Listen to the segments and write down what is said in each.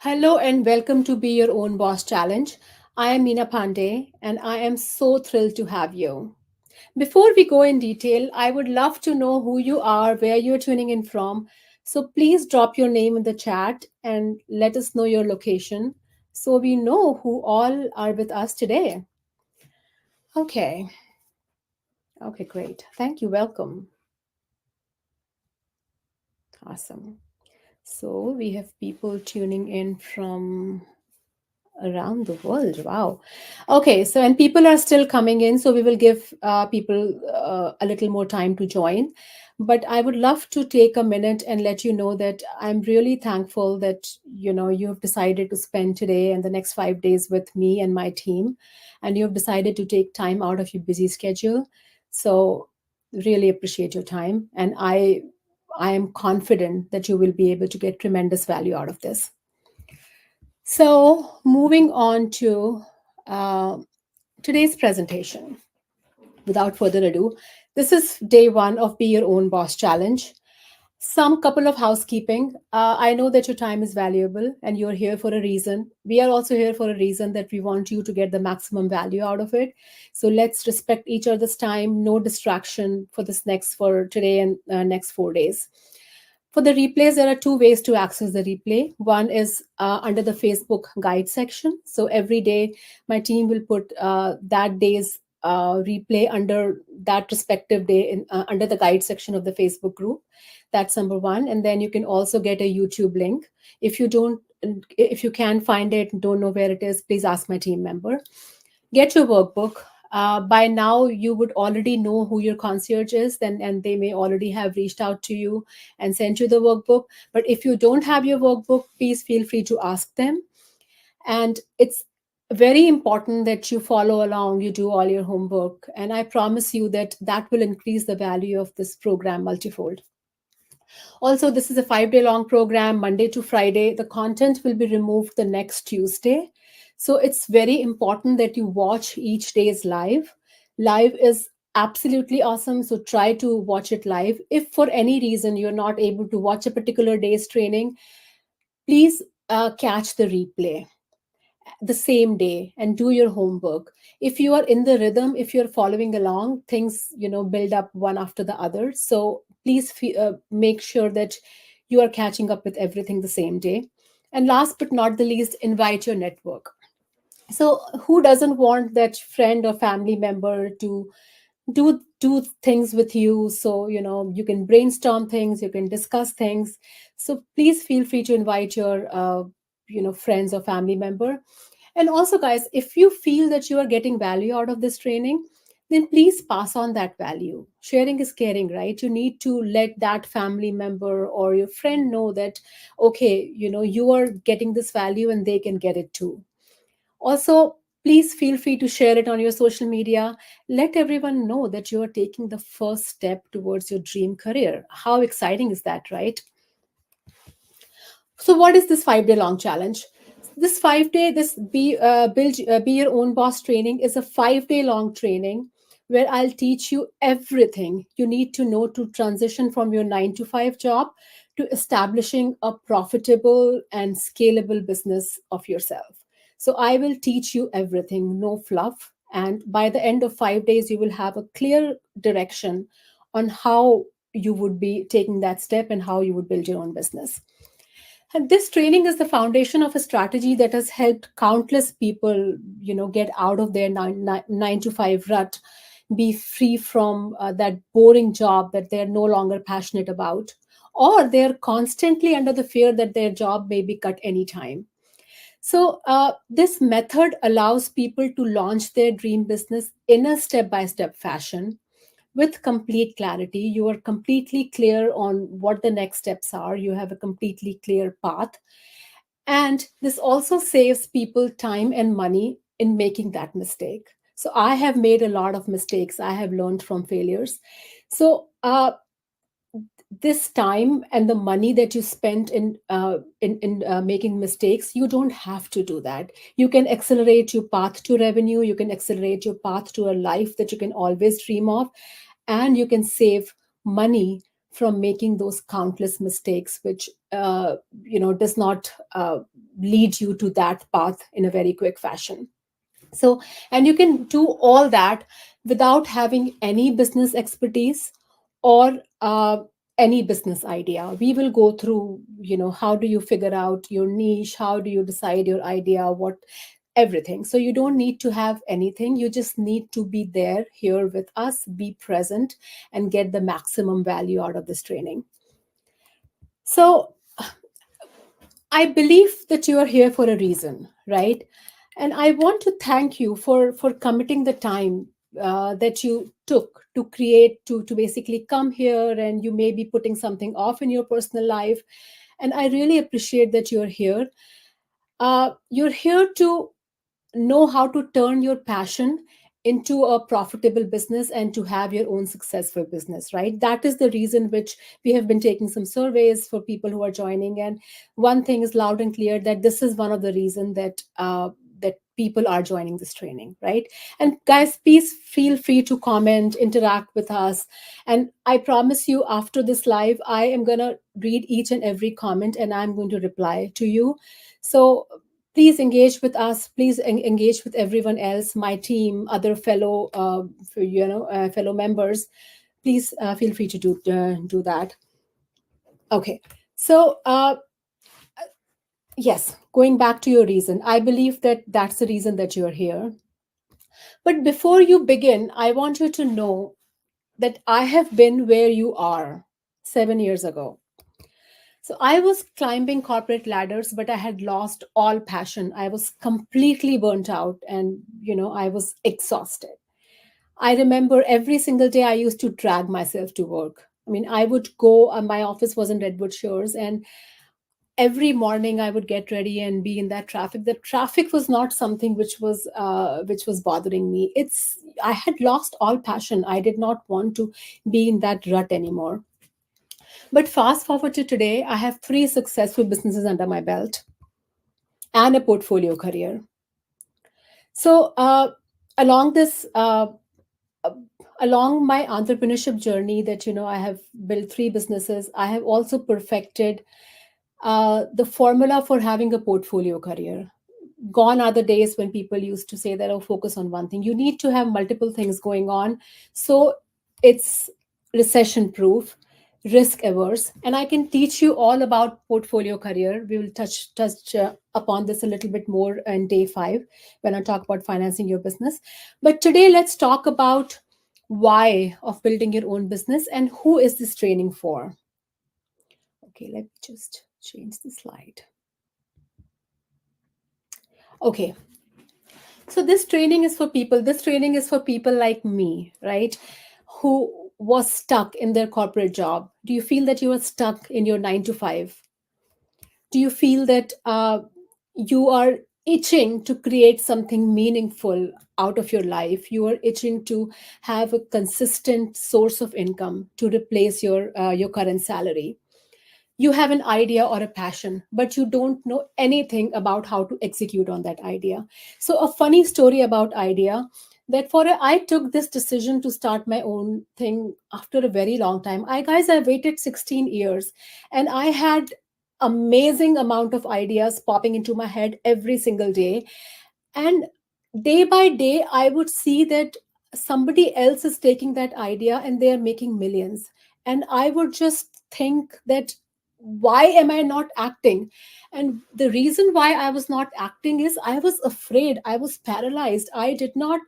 Hello and welcome to Be Your Own Boss Challenge. I am Meena Pandey and I am so thrilled to have you. Before we go in detail, I would love to know who you are, where you're tuning in from. So please drop your name in the chat and let us know your location so we know who all are with us today. Okay, okay, great. Thank you. Welcome. Awesome. So we have people tuning in from around the world. Wow. Okay. So, and people are still coming in. So, we will give people a little more time to join. But I would love to take a minute and let you know that I'm really thankful that, you have decided to spend today and the next 5 days with me and my team. And you have decided to take time out of your busy schedule. So, really appreciate your time. And I am confident that you will be able to get tremendous value out of this. So, moving on to uh, today's presentation. Without further ado, this is day one of Be Your Own Boss Challenge. Some couple of housekeeping. I know that your time is valuable and you're here for a reason. We are also here for a reason that we want you to get the maximum value out of it. So let's respect each other's time. No distraction for today and next 4 days. For the replays, there are two ways to access the replay. One is under the Facebook guide section. So every day, my team will put that day's replay under that respective day under the guide section of the Facebook group. That's number one. And then you can also get a YouTube link. If you can find it, don't know where it is, please ask my team member. Get your workbook. By now, you would already know who your concierge is, then and they may already have reached out to you and sent you the workbook. But if you don't have your workbook, please feel free to ask them. And it's very important that you follow along, you do all your homework, and I promise you that that will increase the value of this program multifold. Also, this is a 5 day long program, Monday to Friday. The content will be removed the next Tuesday. So it's very important that you watch each day's live. Live is absolutely awesome. So try to watch it live. If for any reason you're not able to watch a particular day's training, please catch the replay the same day and do your homework. If you are in the rhythm, if you're following along, things build up one after the other. So please make sure that you are catching up with everything the same day. And last but not the least, invite your network. So who doesn't want that friend or family member to do things with you, so you can brainstorm things, you can discuss things. So please feel free to invite your friends or family member. And also, guys, if you feel that you are getting value out of this training, then please pass on that value. Sharing is caring, right? You need to let that family member or your friend know that, okay, you are getting this value and they can get it too. Also, please feel free to share it on your social media. Let everyone know that you are taking the first step towards your dream career. How exciting is that, right? So, what is this 5 day long challenge? This 5 day, this be your own boss training is a 5 day long training where I'll teach you everything you need to know to transition from your 9 to 5 job to establishing a profitable and scalable business of yourself. So, I will teach you everything, no fluff. And by the end of 5 days, you will have a clear direction on how you would be taking that step and how you would build your own business. And this training is the foundation of a strategy that has helped countless people, get out of their nine to five rut, be free from that boring job that they're no longer passionate about, or they're constantly under the fear that their job may be cut anytime. So, this method allows people to launch their dream business in a step by step fashion with complete clarity. You are completely clear on what the next steps are. You have a completely clear path. And this also saves people time and money in making that mistake. So I have made a lot of mistakes. I have learned from failures. So this time and the money that you spent in making mistakes, you don't have to do that. You can accelerate your path to revenue. You can accelerate your path to a life that you can always dream of, and you can save money from making those countless mistakes, which does not lead you to that path in a very quick fashion. So, and you can do all that without having any business expertise or any business idea. We will go through, how do you figure out your niche, how do you decide your idea, what everything. So you don't need to have anything, you just need to be there here with us, be present, and get the maximum value out of this training. So I believe that you are here for a reason, right? And I want to thank you for committing the time that you took to create, to basically come here, and you may be putting something off in your personal life. And I really appreciate that you're here. You're here to know how to turn your passion into a profitable business and to have your own successful business, right? That is the reason which we have been taking some surveys for people who are joining, and one thing is loud and clear, that this is one of the reason that people are joining this training, right? And guys, please feel free to comment, interact with us, and I promise you, after this live, I am going to read each and every comment, and I'm going to reply to you. So please engage with us, please engage with everyone else, my team, other fellow fellow members. Please feel free to do that. Okay. So yes, going back to your reason, I believe that that's the reason that you're here. But before you begin, I want you to know that I have been where you are 7 years ago. So I was climbing corporate ladders, but I had lost all passion. I was completely burnt out, and I was exhausted. I remember every single day I used to drag myself to work. I mean, I would go, my office was in Redwood Shores, and every morning I would get ready and be in that traffic. The traffic was not something which was bothering me. I had lost all passion. I did not want to be in that rut anymore. But fast forward to today, I have 3 successful businesses under my belt and a portfolio career. So, along this, uh, along my entrepreneurship journey, that I have built 3 businesses, I have also perfected the formula for having a portfolio career. Gone are the days when people used to say that, oh, focus on one thing. You need to have multiple things going on. So it's recession proof, risk averse, and I can teach you all about portfolio career. We will touch upon this a little bit more in day 5 when I talk about financing your business. But today, let's talk about why of building your own business and who is this training for. Okay, let me just change the slide. Okay, so this training is for people like me, right? Who was stuck in their corporate job. Do you feel that you are stuck in your 9 to 5? Do you feel that you are itching to create something meaningful out of your life? You are itching to have a consistent source of income to replace your current salary. You have an idea or a passion, but you don't know anything about how to execute on that idea. So a funny story about idea, that I took this decision to start my own thing after a very long time. I waited 16 years, and I had amazing amount of ideas popping into my head every single day. And day by day, I would see that somebody else is taking that idea and they are making millions. And I would just think that, why am I not acting? And the reason why I was not acting is I was afraid, I was paralyzed. I did not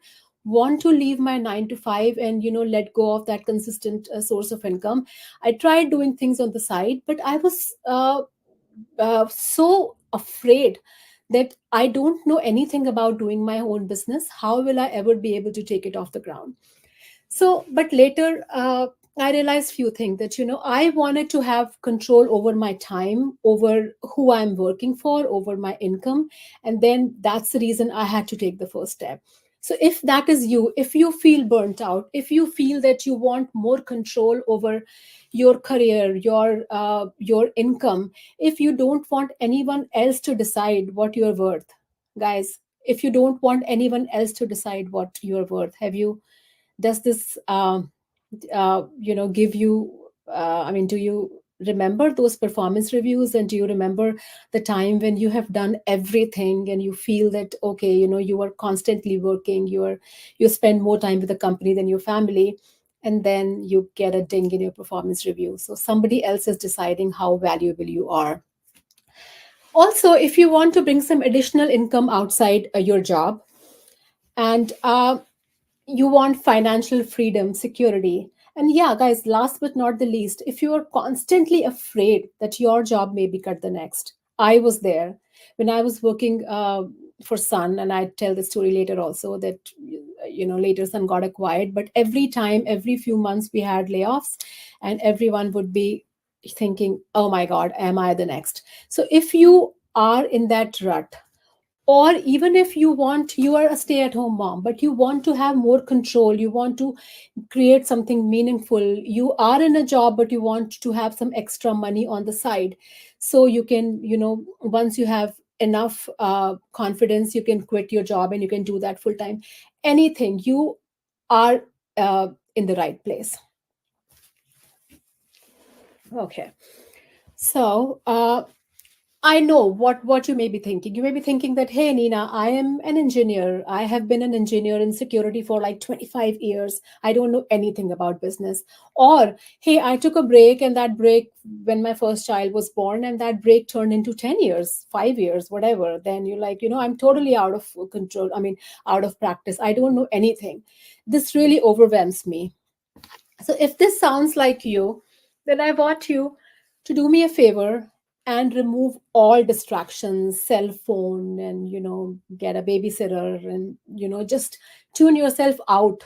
want to leave my 9 to 5 and let go of that consistent source of income. I tried doing things on the side, but I was so afraid that I don't know anything about doing my own business. How will I ever be able to take it off the ground? So, but later, I realized few things, that I wanted to have control over my time, over who I'm working for, over my income, and then that's the reason I had to take the first step. So, if that is you, if you feel burnt out, if you feel that you want more control over your career, your income, if you don't want anyone else to decide what you're worth, guys, if you don't want anyone else to decide what you're worth, have you does this give you I mean, do you remember those performance reviews, and do you remember the time when you have done everything and you feel that, okay, you are constantly working, you spend more time with the company than your family, and then you get a ding in your performance review. So somebody else is deciding how valuable you are. Also, if you want to bring some additional income outside your job, and you want financial freedom, security. And yeah, guys, last but not the least, if you are constantly afraid that your job may be cut the next, I was there when I was working for Sun, and I tell the story later also that later Sun got acquired. But every time, every few months, we had layoffs, and everyone would be thinking, "Oh my God, am I the next?" So if you are in that rut, or even if you are a stay at home mom, but you want to have more control, you want to create something meaningful, you are in a job but you want to have some extra money on the side, so you can, once you have enough confidence, you can quit your job and you can do that full time. Anything, you are in the right place. Okay. So I know what you may be thinking. You may be thinking that, hey, Nina, I am an engineer. I have been an engineer in security for like 25 years. I don't know anything about business. Or, hey, I took a break, and that break when my first child was born, and that break turned into 10 years, 5 years, whatever. Then you're like, I'm totally out of control. I mean, out of practice. I don't know anything. This really overwhelms me. So if this sounds like you, then I want you to do me a favor and remove all distractions, cell phone, and get a babysitter, and just tune yourself out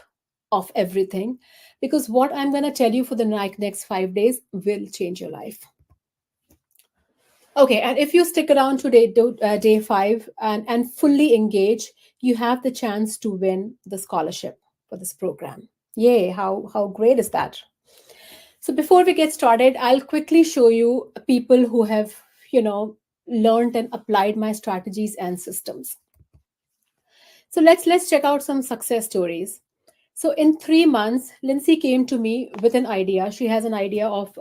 of everything, because what I'm going to tell you for the next 5 days will change your life. Okay, and if you stick around to day 5 and fully engage, you have the chance to win the scholarship for this program. Yay, how great is that? So before we get started, I'll quickly show you people who have, learned and applied my strategies and systems. So let's check out some success stories. So in 3 months, Lindsay came to me with an idea. She has an idea of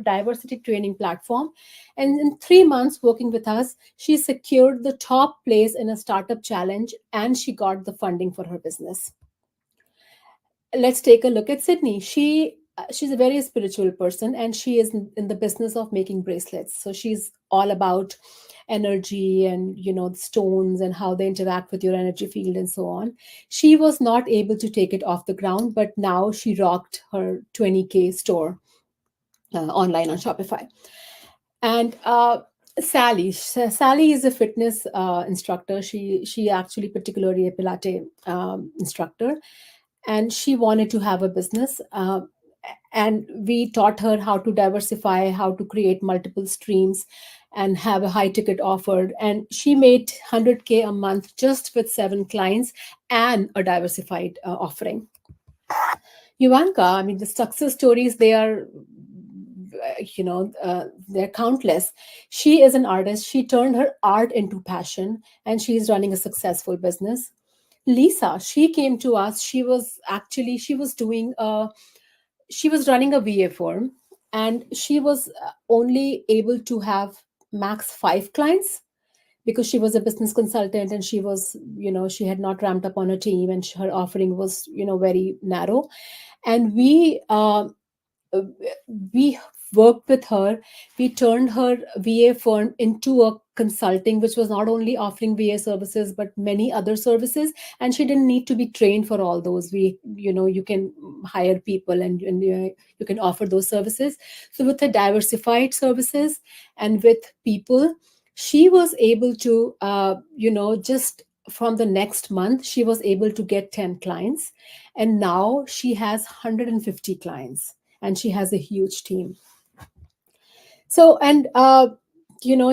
diversity training platform, and in 3 months working with us, she secured the top place in a startup challenge, and she got the funding for her business. Let's take a look at Sydney. She's a very spiritual person, and she is in the business of making bracelets. So she's all about energy and stones and how they interact with your energy field and so on. She was not able to take it off the ground, but now she rocked her 20K store online on Shopify. And Sally is a fitness instructor. She actually particularly a Pilates instructor, and she wanted to have a business. And we taught her how to diversify, how to create multiple streams, and have a high ticket offered. And she made 100K a month just with 7 clients and a diversified offering. Ivanka, I mean, the success stories, they're countless. She is an artist. She turned her art into passion, and she's running a successful business. Lisa, she came to us. She was running a VA firm, and she was only able to have max 5 clients because she was a business consultant, and she had not ramped up on her team, and her offering was very narrow. And uh, we worked with her. We turned her VA firm into a consulting, which was not only offering VA services but many other services. And she didn't need to be trained for all those. You can hire people, and you can offer those services. So with the diversified services and with people, she was able to, just from the next month, she was able to get 10 clients. And now she has 150 clients, and she has a huge team. So, and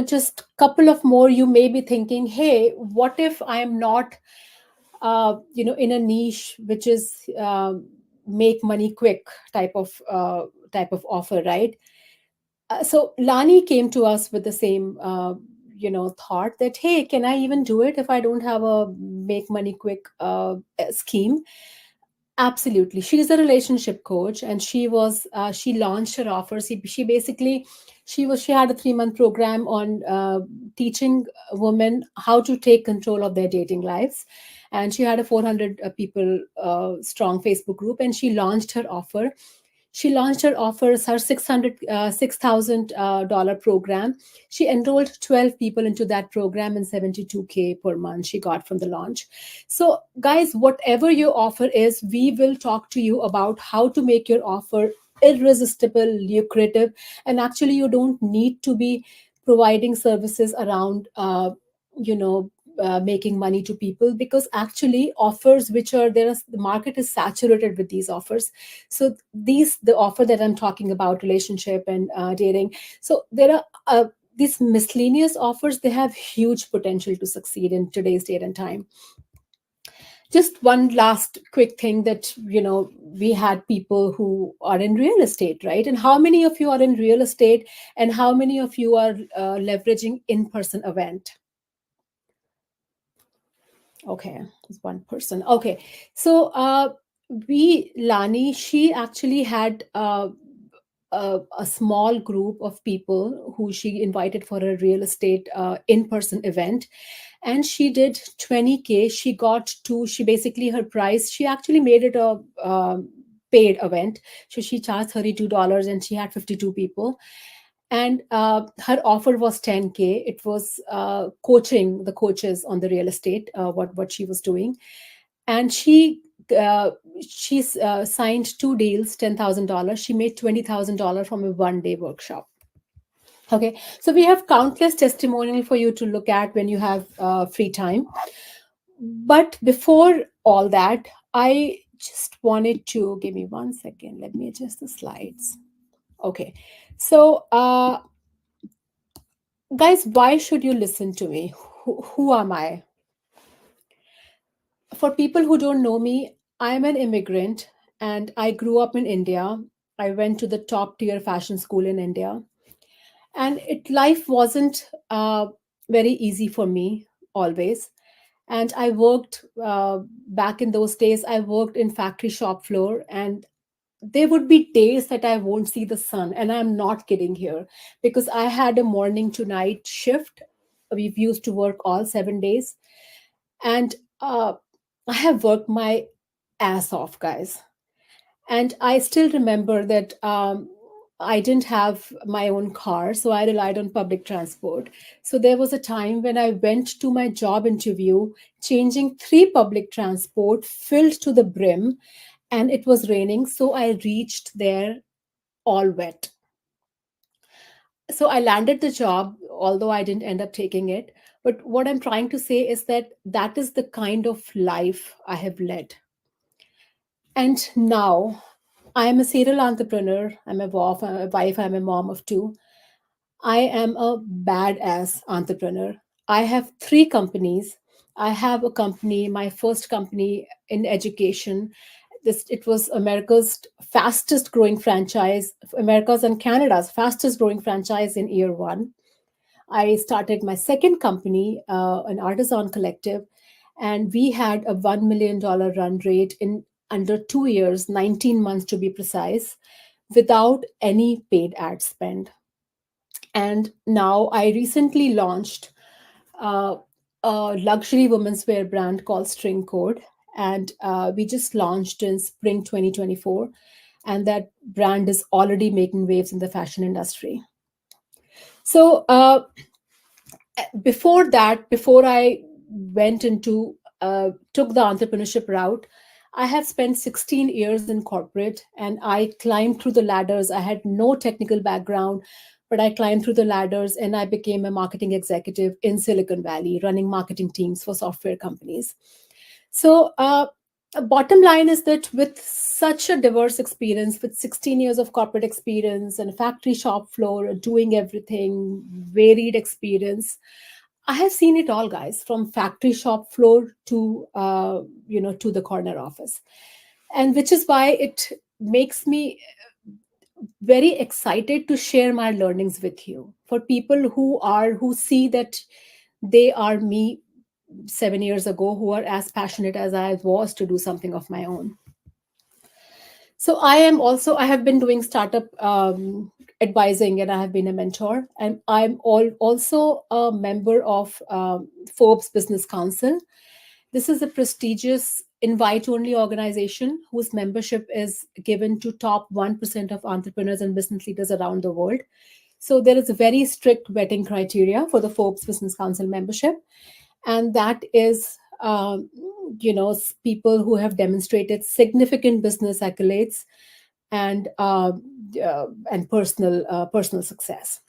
just couple of more, you may be thinking, hey, what if I'm not in a niche which is make money quick type of offer, right? So Lani came to us with the same thought that, hey, can I even do it if I don't have a make money quick scheme? Absolutely. She's a relationship coach, and she launched her offers. She basically she had a 3 month program on teaching women how to take control of their dating lives, and she had a 400 people strong Facebook group, and she launched her offers, her 600 $6,000 program. She enrolled 12 people into that program, and 72K per month she got from the launch. So guys, whatever your offer is, we will talk to you about how to make your offer irresistible, lucrative, and actually you don't need to be providing services around you know making money to people, because actually offers which are there, the market is saturated with these offers. So these the offer that I'm talking about, relationship and dating, so there are these miscellaneous offers, they have huge potential to succeed in today's date and time. Just one last quick thing, that we had people who are in real estate, right? And how many of you are in real estate, and how many of you are leveraging in-person event? Okay, it's one person. Okay, so we Lani, she actually had a small group of people who she invited for a real estate in-person event, and she did 20K. She basically, her price, she actually made it a paid event, so she charged $32, and she had 52 people, and her offer was 10K. It was coaching the coaches on the real estate, what she was doing, and uh, she signed two deals, $10,000. She made $20,000 from a 1 day workshop. Okay, so we have countless testimonial for you to look at when you have free time. But before all that, I just wanted to give me 1 second. Let me adjust the slides. Okay, so guys, why should you listen to me? Who am I? For people who don't know me, I'm an immigrant, and I grew up in India. I went to the top tier fashion school in India, and life wasn't very easy for me always. And I worked back in those days. I worked in factory shop floor, and there would be days that I won't see the sun, and I'm not kidding here, because I had a morning to night shift. We've used to work all 7 days, and I have worked my ass off, guys. And I still remember that I didn't have my own car, so I relied on public transport. So there was a time when I went to my job interview, changing three public transport filled to the brim, and it was raining. So I reached there all wet. So I landed the job, although I didn't end up taking it. But what I'm trying to say is that that is the kind of life I have led. And now I am a serial entrepreneur. I'm a wife, I'm a mom of two. I am a badass entrepreneur. I have three companies. I have a company, my first company in education. It was America's fastest growing franchise, America's and Canada's fastest growing franchise in year one. I started my second company, an artisan collective, and we had a $1 million run rate in under 2 years, 19 months to be precise, without any paid ad spend. And now I recently launched uh, a luxury women's wear brand called String Code. And we just launched in spring 2024. And that brand is already making waves in the fashion industry. So, before that, before I went into took the entrepreneurship route, I have spent 16 years in corporate, and I climbed through the ladders. I had no technical background, but I climbed through the ladders, and I became a marketing executive in Silicon Valley, running marketing teams for software companies. So, bottom line is that with such a diverse experience, with 16 years of corporate experience and factory shop floor, doing everything, varied experience, I have seen it all, guys, from factory shop floor to to the corner office, and which is why it makes me very excited to share my learnings with you, for people who see that they are me 7 years ago, who are as passionate as I was to do something of my own. So I have been doing startup advising, and I have been a mentor, and also a member of Forbes Business Council. This is a prestigious invite only organization whose membership is given to top 1% of entrepreneurs and business leaders around the world. So there is a very strict vetting criteria for the Forbes Business Council membership, and that is people who have demonstrated significant business accolades and personal success.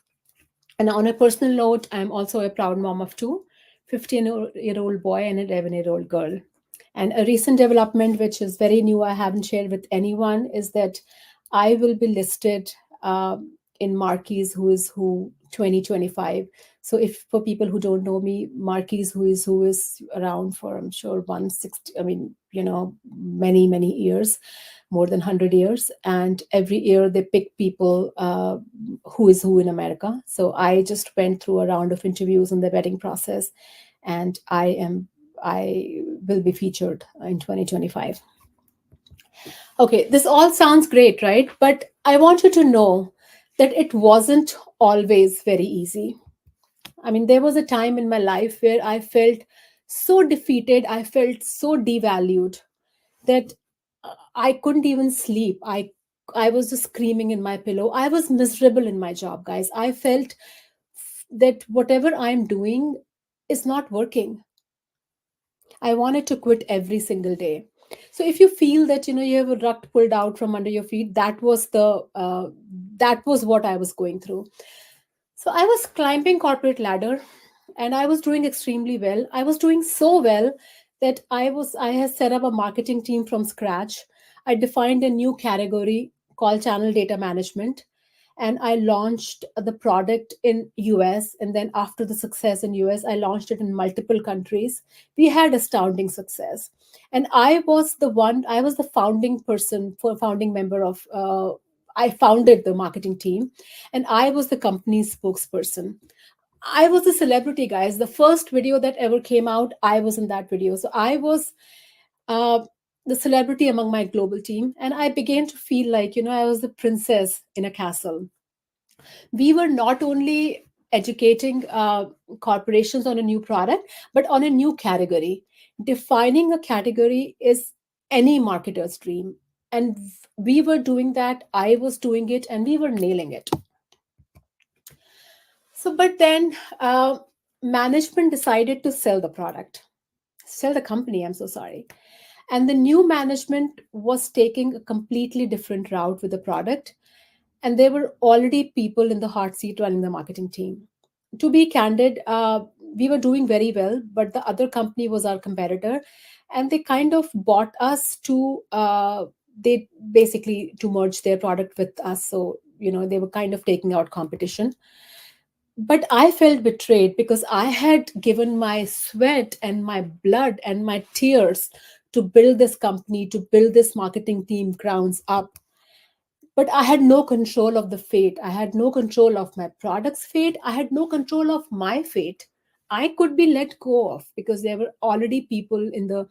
And on a personal note, I'm also a proud mom of two, 15-year-old boy and an 11-year-old girl. And a recent development, which is very new, I haven't shared with anyone, is that I will be listed in Marquis Who Is Who 2025. So, if for people who don't know me, Marquis Who is around for, I'm sure, 160, I mean, many, many years, more than 100 years. And every year they pick people who is who in America. So, I just went through a round of interviews in the vetting process, and I will be featured in 2025. Okay, this all sounds great, right? But I want you to know that it wasn't always very easy. I mean, there was a time in my life where I felt so defeated, I felt so devalued that I couldn't even sleep. I was just screaming in my pillow. I was miserable in my job, guys. I felt that whatever I'm doing is not working. I wanted to quit every single day. So if you feel that you have a rug pulled out from under your feet, that was what I was going through. So I was climbing corporate ladder, and I was doing extremely well. I was doing so well that I had set up a marketing team from scratch. I defined a new category called channel data management, and I launched the product in US, and then after the success in US, I launched it in multiple countries. We had astounding success. And I was the founding member of I founded the marketing team, and I was the company's spokesperson. I was a celebrity, guys. The first video that ever came out, I was in that video. So I was uh, the celebrity among my global team. And I began to feel like, I was the princess in a castle. We were not only educating corporations on a new product, but on a new category. Defining a category is any marketer's dream. And we were doing that. I was doing it, and we were nailing it. So, but then management decided to sell the product, sell the company. I'm so sorry. And the new management was taking a completely different route with the product. And there were already people in the hot seat running the marketing team. To be candid, we were doing very well, but the other company was our competitor. And they kind of bought us they basically to merge their product with us. So, they were kind of taking out competition. But I felt betrayed because I had given my sweat and my blood and my tears to build this company, to build this marketing team grounds up. But I had no control of the fate. I had no control of my product's fate. I had no control of my fate. I could be let go of because there were already people in the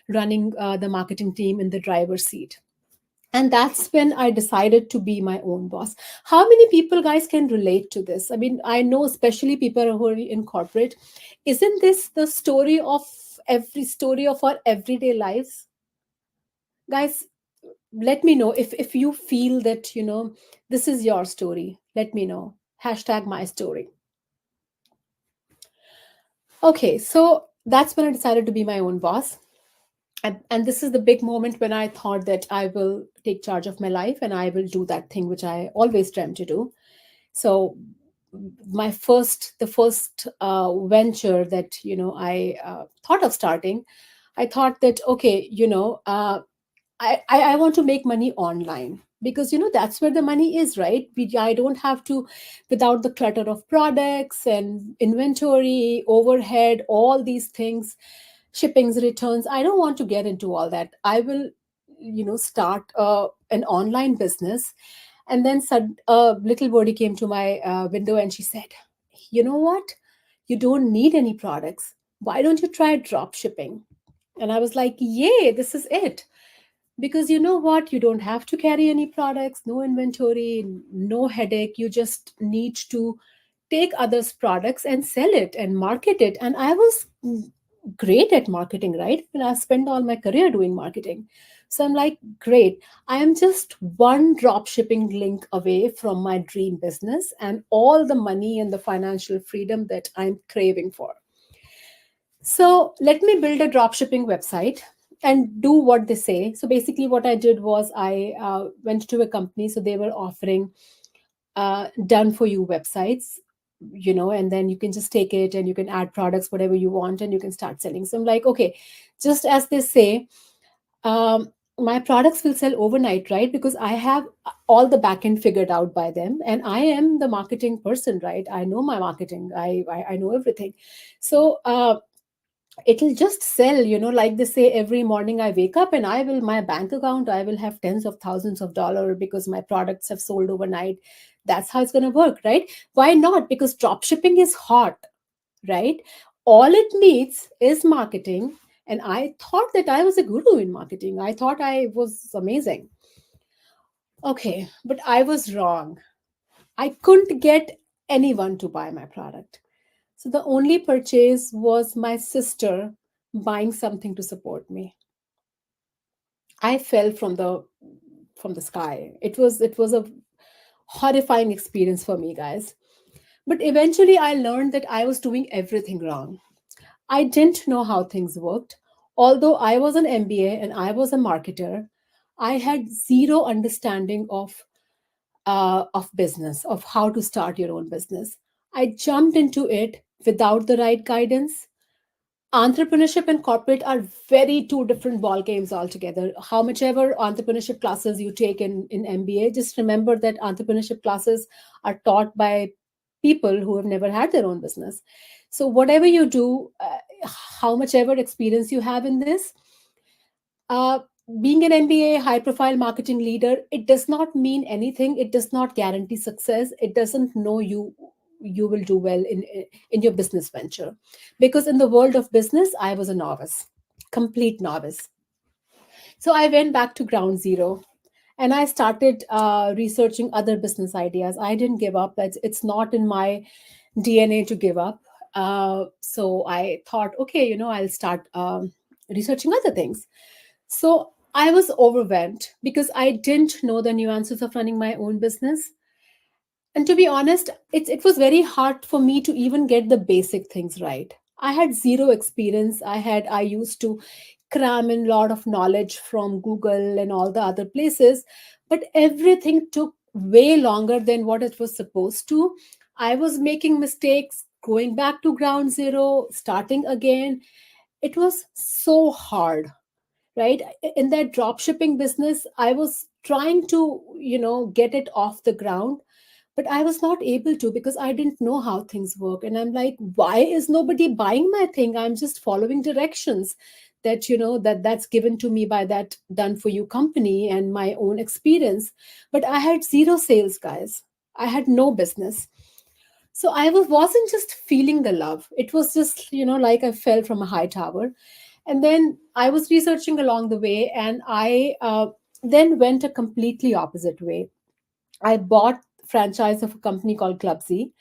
running the marketing team in the driver's seat. And that's when I decided to be my own boss. How many people, guys, can relate to this? I mean, I know especially people who are in corporate. Isn't this the story of our everyday lives? Guys, let me know if you feel that this is your story. Let me know. Hashtag my story. Okay, so that's when I decided to be my own boss. And this is the big moment when I thought that I will take charge of my life and I will do that thing which I always dreamt to do. So the first venture that I thought of starting, I thought that, okay, I want to make money online because that's where the money is, right? I don't have to, without the clutter of products and inventory, overhead, all these things, shippings, returns. I don't want to get into all that. I will, start an online business. And then a little birdie came to my window and she said, "You know what? You don't need any products. Why don't you try drop shipping?" And I was like, "Yay, this is it." because you know what, you don't have to carry any products, no inventory, no headache. You just need to take others products and sell it and market it. And I was great at marketing, right? And I spent all my career doing marketing. So I'm like, great, I am just one drop shipping link away from my dream business and all the money and the financial freedom that I'm craving for. So let me build a dropshipping website and do what they say. So basically, what I did was I went to a company. So they were offering done for you websites, and then you can just take it and you can add products, whatever you want, and you can start selling. So I'm like, okay, just as they say, my products will sell overnight, right? Because I have all the back end figured out by them, and I am the marketing person, right? I know my marketing. I know everything. So it'll just sell, like they say, every morning I wake up and I will, my bank account, I will have tens of thousands of dollars because my products have sold overnight. That's how it's going to work, right? Why not? Because drop shipping is hot, right? All it needs is marketing. And I thought that I was a guru in marketing. I thought I was amazing. Okay, but I was wrong. I couldn't get anyone to buy my product. So the only purchase was my sister buying something to support me. I fell from the sky. It was a horrifying experience for me, guys. But eventually I learned that I was doing everything wrong. I didn't know how things worked. Although I was an MBA and I was a marketer, I had zero understanding of business, of how to start your own business. I jumped into it without the right guidance. Entrepreneurship and corporate are very two different ball games altogether. How much ever entrepreneurship classes you take in MBA, just remember that entrepreneurship classes are taught by people who have never had their own business. So whatever you do, how much ever experience you have in this, uh, being an MBA high profile marketing leader, it does not mean anything. It does not guarantee success. It doesn't know you will do well in your business venture, because in the world of business I was a novice, complete novice. So I went back to ground zero and I started researching other business ideas. I didn't give up. It's not in my DNA to give up. So I thought, okay, I'll start researching other things. So I was overwhelmed because I didn't know the nuances of running my own business. And to be honest, it was very hard for me to even get the basic things right. I had zero experience. I used to cram in a lot of knowledge from Google and all the other places, but everything took way longer than what it was supposed to. I was making mistakes, going back to ground zero, starting again. It was so hard, right? In that drop shipping business, I was trying to, get it off the ground, but I was not able to because I didn't know how things work. And I'm like, why is nobody buying my thing? I'm just following directions that, that's given to me by that done for you company and my own experience. But I had zero sales, guys. I had no business. So wasn't just feeling the love. It was just, like I fell from a high tower. And then I was researching along the way, and I then went a completely opposite way. I bought franchise of a company called Clubsy,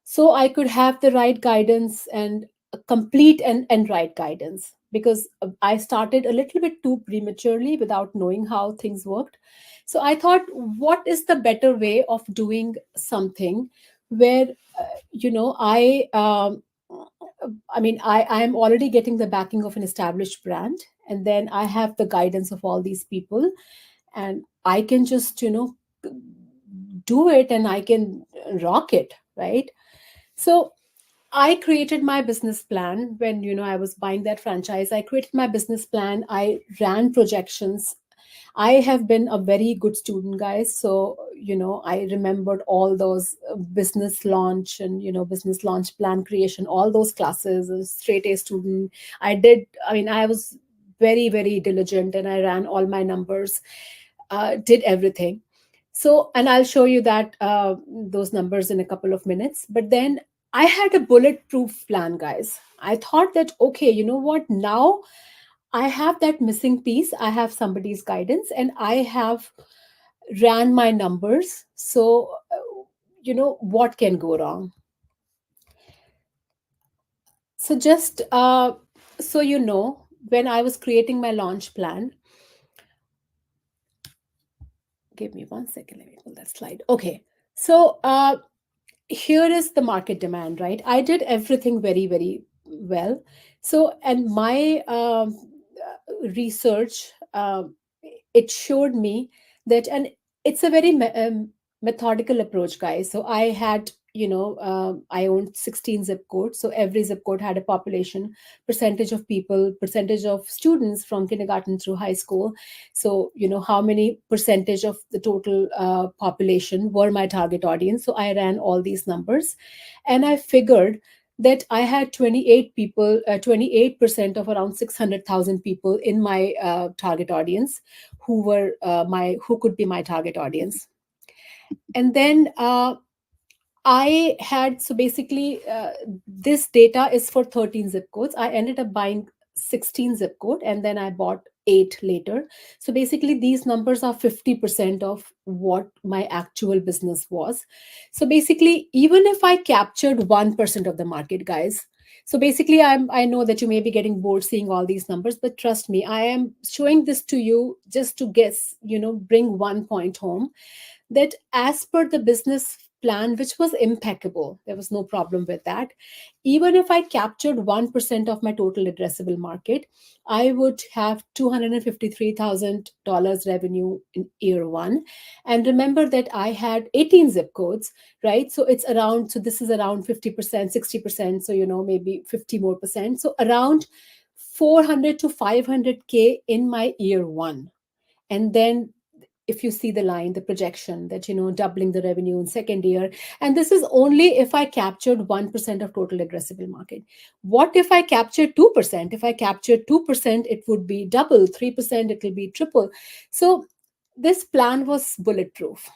so I could have the right guidance and a complete and right guidance, because I started a little bit too prematurely without knowing how things worked. So I thought, what is the better way of doing something where, I am already getting the backing of an established brand, and then I have the guidance of all these people, and I can just, do it and I can rock it, right? So I created my business plan when, I was buying that franchise. I created my business plan. I ran projections. I have been a very good student, guys. So, I remembered all those business launch and, business launch plan creation, all those classes, a straight A student. I was very, very diligent, and I ran all my numbers, did everything. So, and I'll show you that those numbers in a couple of minutes. But then I had a bulletproof plan, guys. I thought that, okay, you know what? Now I have that missing piece. I have somebody's guidance, and I have ran my numbers. So, what can go wrong? So, just so you know, when I was creating my launch plan, give me 1 second, let me pull that slide. Okay. So, here is the market demand, right? I did everything very, very well. So, and my research, it showed me that, and it's a very methodical approach, guys. So I had, I owned 16 zip codes. So every zip code had a population, percentage of people, percentage of students from kindergarten through high school. So, how many percentage of the total population were my target audience. So I ran all these numbers, and I figured that I had 28 people, 28% of around 600,000 people in my target audience who could be my target audience. And then I had, so basically, this data is for 13 zip codes. I ended up buying 16 zip code, and then I bought 8 later. So basically, these numbers are 50% of what my actual business was. So basically, even if I captured 1% of the market, guys, so basically, I know that you may be getting bored seeing all these numbers, but trust me, I am showing this to you just to guess, bring one point home, that as per the business plan, which was impeccable, there was no problem with that. Even if I captured 1% of my total addressable market, I would have $253,000 revenue in year one. And remember that I had 18 zip codes, right? So it's around, so this is around 50%, 60%. So, maybe 50 more percent. So around 400 to 500K in my year one. And then if you see the line, the projection that, doubling the revenue in second year. And this is only if I captured 1% of total addressable market. What if I captured 2%? If I captured 2%, it would be double, 3%, it will be triple. So this plan was bulletproof.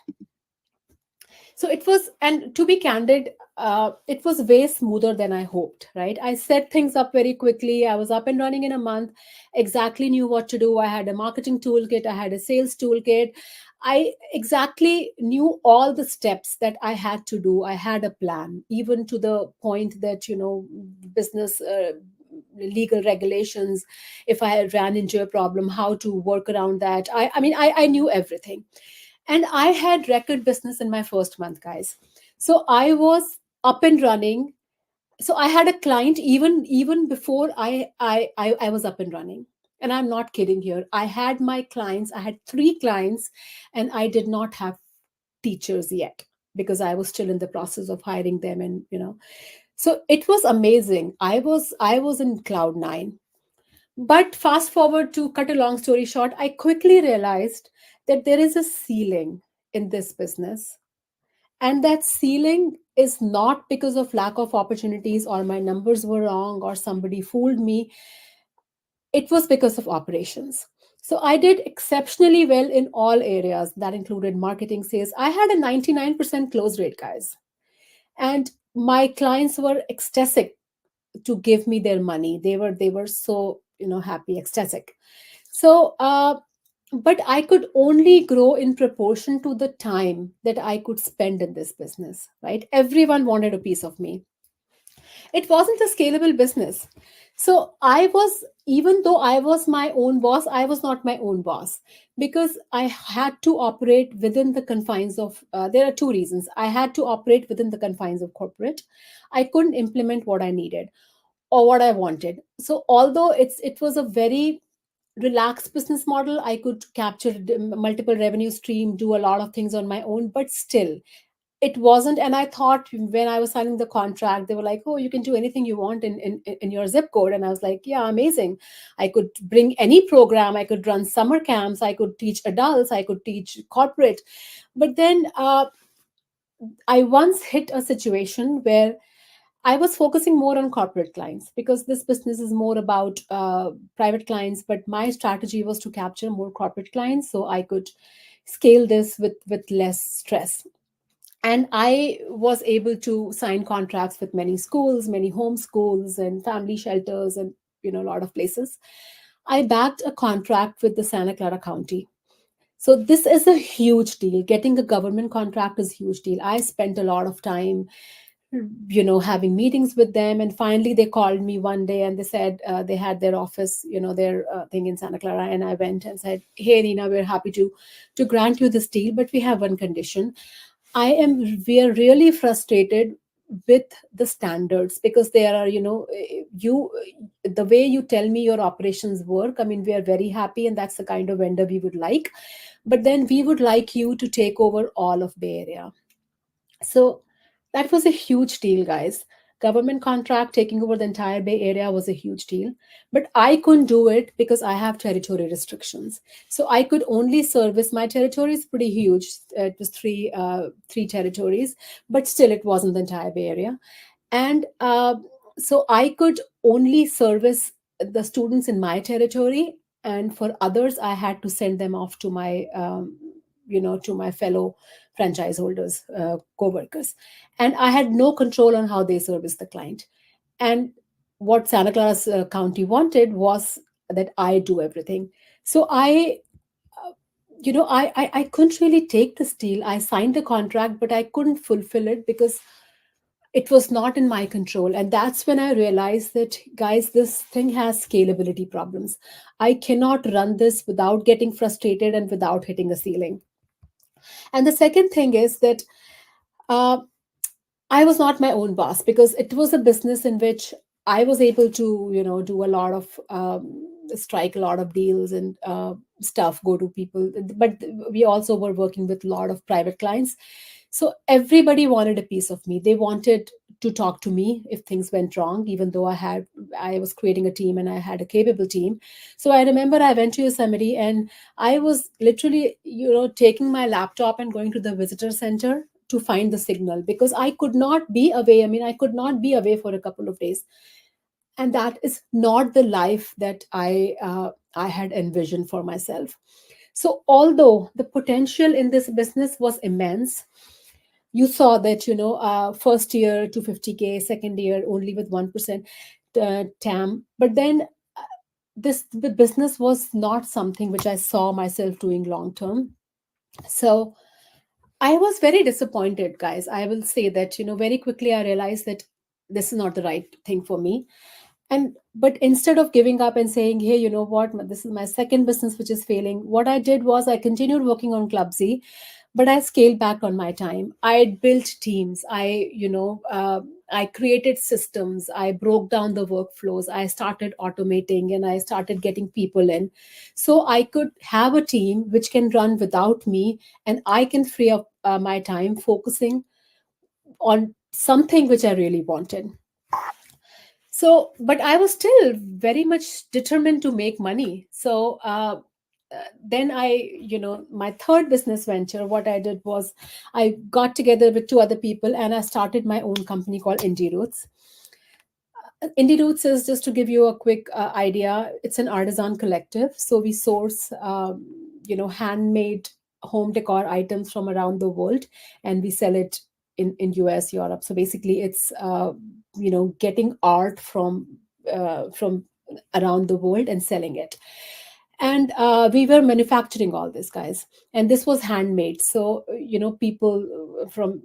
So it was, and to be candid, it was way smoother than I hoped, right? I set things up very quickly. I was up and running in a month, exactly knew what to do. I had a marketing toolkit, I had a sales toolkit. I exactly knew all the steps that I had to do. I had a plan, even to the point that, business legal regulations, if I had ran into a problem, how to work around that. I knew everything. And I had record business in my first month, guys. So I was up and running. So I had a client even before I was up and running. And I'm not kidding here. I had my clients, I had 3 clients, and I did not have teachers yet because I was still in the process of hiring them. And so it was amazing. I was in cloud nine. But fast forward, to cut a long story short, I quickly realized that there is a ceiling in this business. And that ceiling is not because of lack of opportunities or my numbers were wrong or somebody fooled me. It was because of operations. So I did exceptionally well in all areas that included marketing, sales. I had a 99% close rate, guys. And my clients were ecstatic to give me their money. They were so, happy, ecstatic. So but I could only grow in proportion to the time that I could spend in this business, right? Everyone wanted a piece of me. It wasn't a scalable business. So I was, even though I was my own boss, I was not my own boss, because I had to operate within the confines of, there are two reasons. I had to operate within the confines of corporate. I couldn't implement what I needed or what I wanted. So although it was a very relaxed business model, I could capture multiple revenue stream, do a lot of things on my own, but still it wasn't. And I thought when I was signing the contract, they were like, oh, you can do anything you want in your zip code. And I was like, yeah, amazing. I could bring any program, I could run summer camps, I could teach adults, I could teach corporate. But then I once hit a situation where I was focusing more on corporate clients, because this business is more about private clients. But my strategy was to capture more corporate clients so I could scale this with less stress. And I was able to sign contracts with many schools, many home schools, and family shelters, and a lot of places. I backed a contract with the Santa Clara County. So this is a huge deal. Getting a government contract is a huge deal. I spent a lot of time, having meetings with them, and finally they called me one day and they said they had their office, their thing in Santa Clara, and I went and said, "Hey, Nina, we're happy to grant you this deal, but we have one condition. We are really frustrated with the standards, because there are, you the way you tell me your operations work. I mean, we are very happy, and that's the kind of vendor we would like, but then we would like you to take over all of Bay Area." So that was a huge deal, guys. Government contract taking over the entire Bay Area was a huge deal. But I couldn't do it because I have territory restrictions. So I could only service, my territory is pretty huge. It was three territories, but still it wasn't the entire Bay Area. And so I could only service the students in my territory, and for others I had to send them off to my to my fellow franchise holders, co-workers, and I had no control on how they service the client. And what Santa Clara County wanted was that I do everything. So I couldn't really take this deal. I signed the contract, but I couldn't fulfill it because it was not in my control. And that's when I realized that, guys, this thing has scalability problems. I cannot run this without getting frustrated and without hitting a ceiling. And the second thing is that uh, I was not my own boss, because it was a business in which I was able to, do a lot of strike a lot of deals and stuff, go to people. But we also were working with a lot of private clients. So everybody wanted a piece of me. They wanted to talk to me if things went wrong, even though I was creating a team and I had a capable team. So I remember I went to Yosemite and I was literally, taking my laptop and going to the visitor center to find the signal, because I could not be away. I mean, I could not be away for a couple of days. And that is not the life that I had envisioned for myself. So although the potential in this business was immense, you saw that, first year to 50K, second year only with 1% TAM. But then the business was not something which I saw myself doing long term. So I was very disappointed, guys. I will say that, very quickly I realized that this is not the right thing for me. And but instead of giving up and saying, "Hey, you know what, this is my second business which is failing," what I did was I continued working on Clubsy, but I scaled back on my time. I built teams. I created systems. I broke down the workflows. I started automating and I started getting people in. So I could have a team which can run without me, and I can free up my time focusing on something which I really wanted. So, but I was still very much determined to make money. So, then my third business venture, what I did was I got together with two other people and I started my own company called Indie Roots. Indie Roots is, just to give you a quick idea, it's an artisan collective. So we source, handmade home decor items from around the world, and we sell it in US, Europe. So basically, it's getting art from around the world and selling it. And we were manufacturing all this, guys, and this was handmade. So people from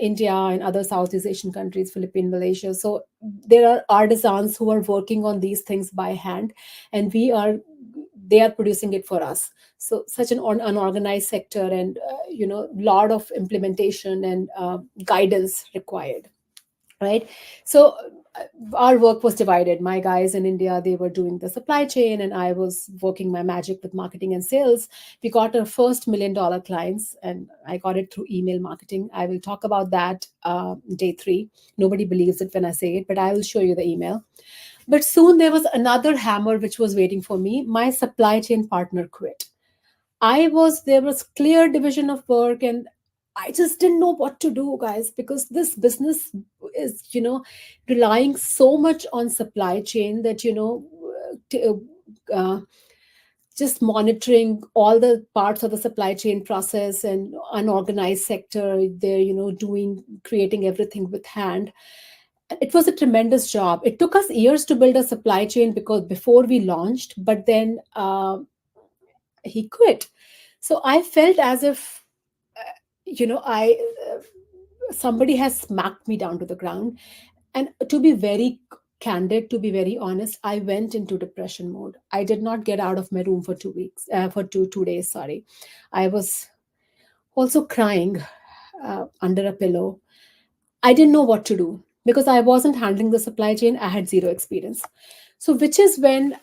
India and other Southeast Asian countries, Philippines, Malaysia. So there are artisans who are working on these things by hand, and they are producing it for us. So such an unorganized sector, and lot of implementation and guidance required, right? So our work was divided. My guys in India, they were doing the supply chain, and I was working my magic with marketing and sales. We got our first $1 million clients, and I got it through email marketing. I will talk about that day 3. Nobody believes it when I say it, but I will show you the email. But soon there was another hammer which was waiting for me. My supply chain partner quit. There was clear division of work, and I just didn't know what to do, guys, because this business is, relying so much on supply chain that, uh, just monitoring all the parts of the supply chain process, and unorganized sector, they're, creating everything with hand. It was a tremendous job. It took us years to build a supply chain because before we launched, but then he quit. So I felt as if, I somebody has smacked me down to the ground. And to be very candid, to be very honest, I went into depression mode. I did not get out of my room for 2 weeks, for two days. Sorry, I was also crying under a pillow. I didn't know what to do because I wasn't handling the supply chain. I had zero experience. So, which is when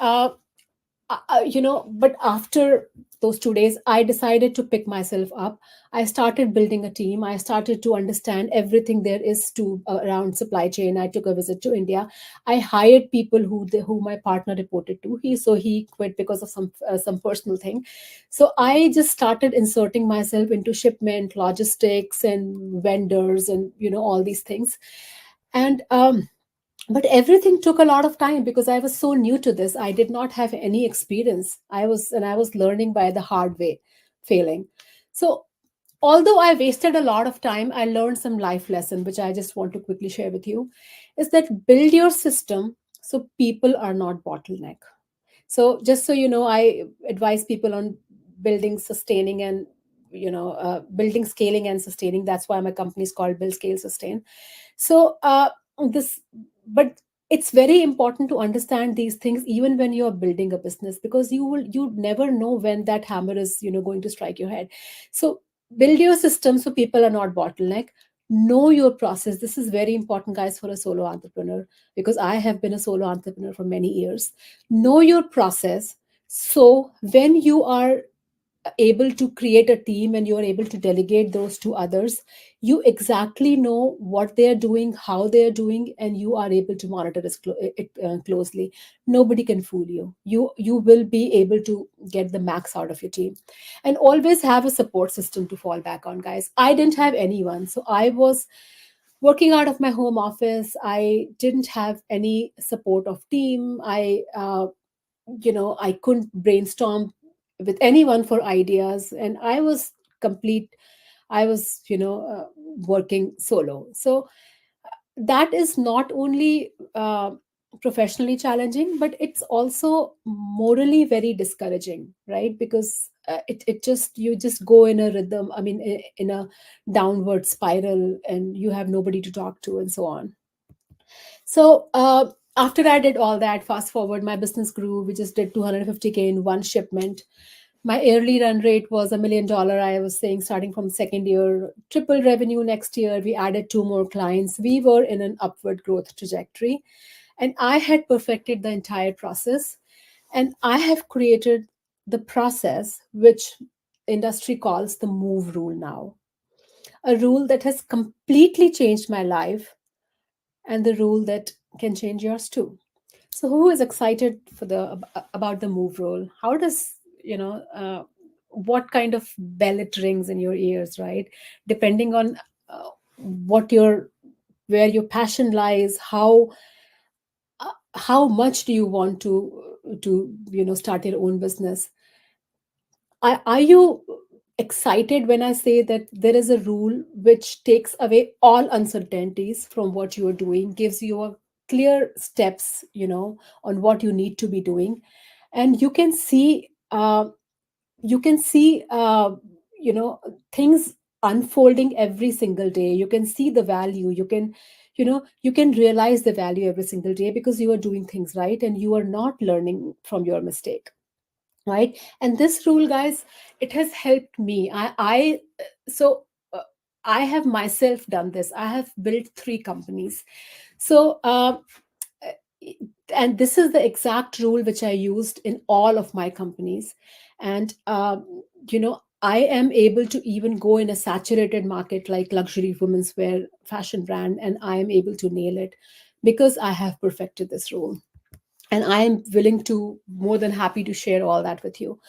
but after those 2 days, I decided to pick myself up. I started building a team. I started to understand everything there is to around supply chain. I took a visit to India. I hired people who my partner reported to. He quit because of some personal thing. So I just started inserting myself into shipment, logistics, and vendors, and all these things. And but everything took a lot of time because I was so new to this. I did not have any experience. I was learning by the hard way, failing. So although I wasted a lot of time, I learned some life lesson which I just want to quickly share with you. Is that build your system so people are not bottleneck. So just so you know, I advise people on building, sustaining, and building, scaling, and sustaining. That's why my company is called Build, Scale, Sustain. So this but it's very important to understand these things even when you are building a business, because you never know when that hammer is going to strike your head. So build your system so people are not bottleneck. Know your process. This is very important, guys, for a solo entrepreneur, because I have been a solo entrepreneur for many years. Know your process, so when you are able to create a team and you are able to delegate those to others, you exactly know what they are doing, how they are doing, and you are able to monitor it closely. Nobody can fool you. You will be able to get the max out of your team. And always have a support system to fall back on, guys. I didn't have anyone, so I was working out of my home office. I didn't have any support of team. I couldn't brainstorm with anyone for ideas, and complete I was working solo. So that is not only professionally challenging, but it's also morally very discouraging, right? Because it just you just go in a rhythm, I mean, in a downward spiral, and you have nobody to talk to, and so on. So after I did all that, fast forward, my business grew. We just did 250K in one shipment. My yearly run rate was $1 million. I was saying, starting from second year, triple revenue next year. We added two more clients. We were in an upward growth trajectory, and I had perfected the entire process. And I have created the process which industry calls the move rule now, a rule that has completely changed my life, and the rule that can change yours too. So, who is excited for the about the move role? How does what kind of bell it rings in your ears, right? Depending on what your where your passion lies, how much do you want to start your own business? Are you excited when I say that there is a rule which takes away all uncertainties from what you are doing, gives you a clear steps, on what you need to be doing, and you can see things unfolding every single day. You can see the value. You can realize the value every single day because you are doing things right and you are not learning from your mistake, right? And this rule, guys, it has helped me. I so I have myself done this. I have built three companies. So and this is the exact rule which I used in all of my companies. And I am able to even go in a saturated market like luxury women's wear fashion brand, and I am able to nail it because I have perfected this rule. And I am willing to, more than happy to share all that with you.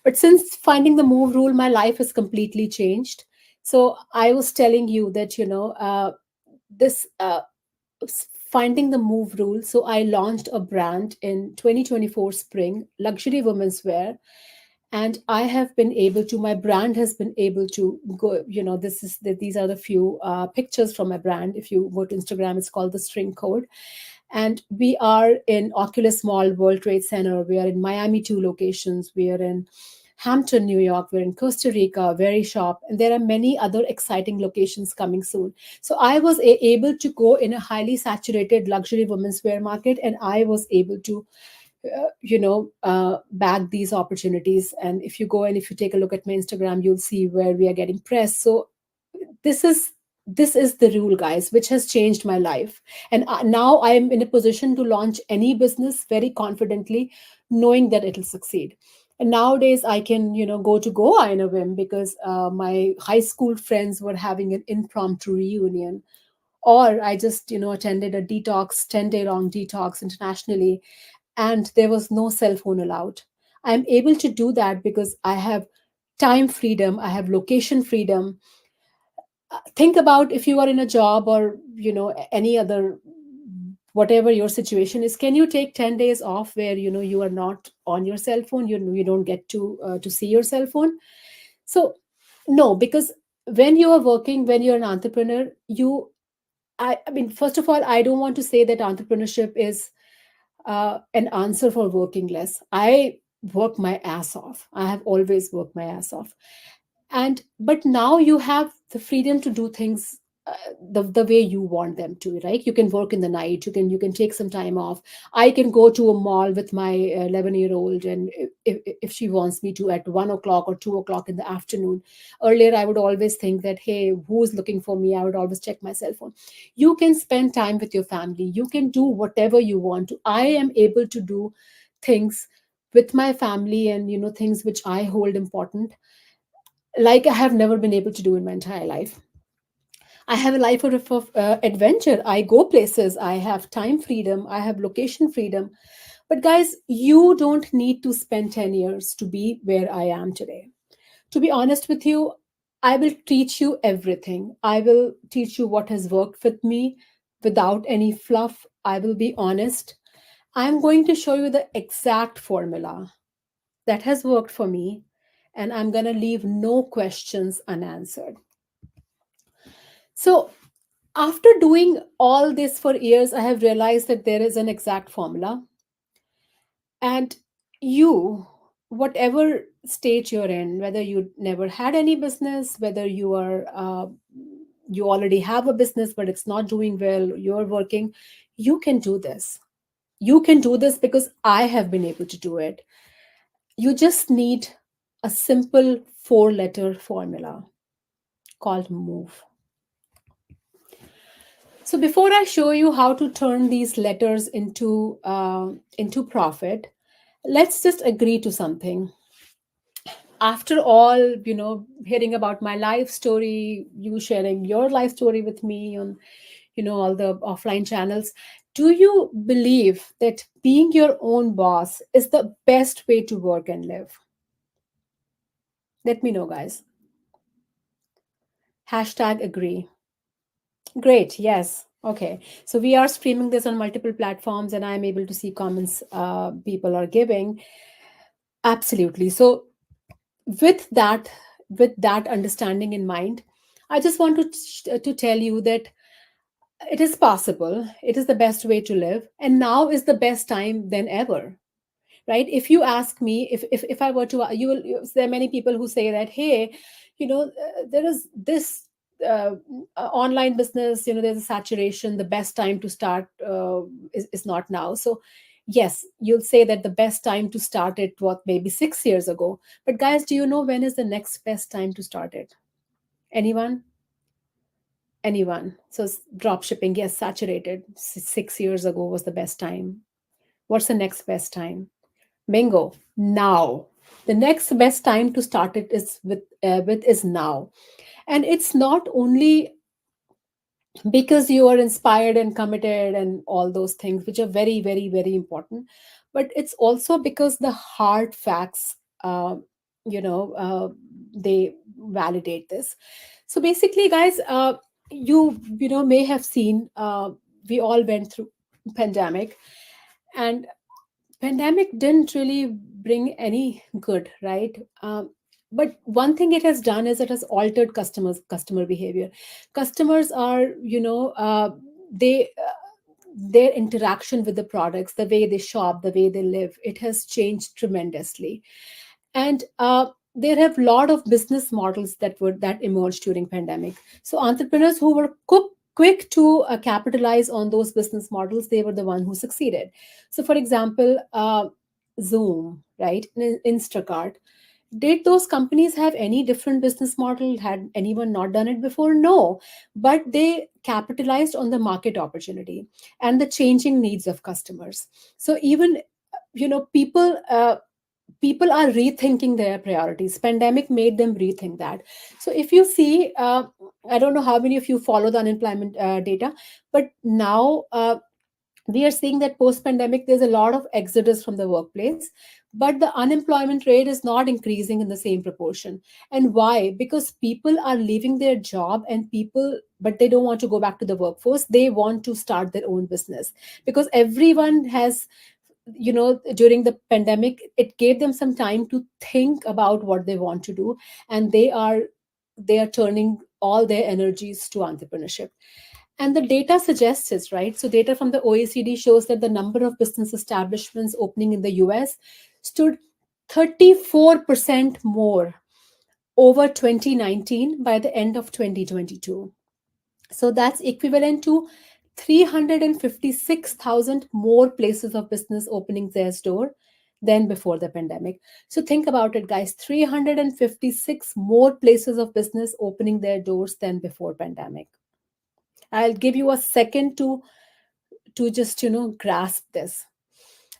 But since finding the move rule, my life has completely changed. So I was telling you that this finding the move rule. So I launched a brand in 2024 spring, luxury women's wear, and I have been able to, my brand has been able to go, these are the few pictures from my brand. If you go to Instagram, it's called the string code. And we are in Oculus Mall, World Trade Center. We are in Miami, 2 locations. We are in Hampton, New York. We're in Costa Rica, Very Shop, and there are many other exciting locations coming soon. So I was able to go in a highly saturated luxury women's wear market, and I was able to bag these opportunities. And if you go and if you take a look at my Instagram, you'll see where we are getting press. So this is this is the rule, guys, which has changed my life. And now I am in a position to launch any business very confidently, knowing that it'll succeed. And nowadays I can go to Goa in a whim because my high school friends were having an impromptu reunion, or I just attended a detox 10-day long detox internationally, and there was no cell phone allowed. I'm able to do that because I have time freedom, I have location freedom. Think about if you are in a job, or any other, whatever your situation is, can you take 10 days off where you are not on your cell phone, you don't get to see your cell phone? So no, because when you are working, when you're an entrepreneur, I mean, first of all, I don't want to say that entrepreneurship is an answer for working less. I work my ass off. I have always worked my ass off. And but now you have the freedom to do things the way you want them to, right? You can work in the night, you can take some time off. I can go to a mall with my 11-year-old, and if she wants me to, at 1 o'clock or 2 o'clock in the afternoon. Earlier I would always think that, hey, who's looking for me? I would always check my cell phone. You can spend time with your family, you can do whatever you want to. I am able to do things with my family, and things which I hold important, like I have never been able to do in my entire life. I have a life of adventure. I go places. I have time freedom. I have location freedom. But guys, you don't need to spend 10 years to be where I am today. To be honest with you, I will teach you everything. I will teach you what has worked with me without any fluff. I will be honest. I'm going to show you the exact formula that has worked for me, and I'm going to leave no questions unanswered. So, after doing all this for years, I have realized that there is an exact formula. And you, whatever stage you're in, whether you never had any business, whether you already have a business but it's not doing well, you're working, you can do this. You can do this because I have been able to do it. You just need a simple 4-letter formula called move. So before I show you how to turn these letters into profit, let's just agree to something. After all, hearing about my life story, you sharing your life story with me on, all the offline channels, do you believe that being your own boss is the best way to work and live? Let me know, guys. Hashtag agree. Great. Yes. Okay. So we are streaming this on multiple platforms, and I'm able to see comments people are giving. Absolutely. So with that, with that understanding in mind, I just want to tell you that it is possible. It is the best way to live, and now is the best time than ever. Right? If you ask me, if I were to, there are many people who say that, hey, there is this online business, there's a saturation, the best time to start is not now. So yes, you'll say that the best time to start it, what, maybe 6 years ago. But guys, do you know when is the next best time to start it? Anyone? Anyone? So drop shipping, yes, saturated. 6 years ago was the best time. What's the next best time? Bingo. Now. The next best time to start it is with is now. And it's not only because you are inspired and committed and all those things, which are very, very, very important, but it's also because the hard facts, you know uh, they validate this. So basically, guys, you may have seen, we all went through pandemic. And Pandemic didn't really bring any good, right? But one thing it has done is it has altered customer behavior. Customers are, they their interaction with the products, the way they shop, the way they live, it has changed tremendously. And there have a lot of business models that emerged during pandemic. So entrepreneurs who were quick to capitalize on those business models, they were the one who succeeded. So for example, Zoom, right, Instacart, did those companies have any different business model? Had anyone not done it before? No, but they capitalized on the market opportunity and the changing needs of customers. So even, people are rethinking their priorities. Pandemic made them rethink that. So if you see, I don't know how many of you follow the unemployment data, but now we are seeing that post pandemic there's a lot of exodus from the workplace, but the unemployment rate is not increasing in the same proportion. And why? Because people are leaving their job, and people, but they don't want to go back to the workforce, they want to start their own business. Because everyone has, during the pandemic, it gave them some time to think about what they want to do, and they are turning all their energies to entrepreneurship. And the data suggests this, right? So data from the OECD shows that the number of business establishments opening in the US stood 34% more over 2019 by the end of 2022. So that's equivalent to 356,000 more places of business opening their door than before the pandemic. So think about it, guys, 356 more places of business opening their doors than before pandemic. I'll give you a second to just, grasp this.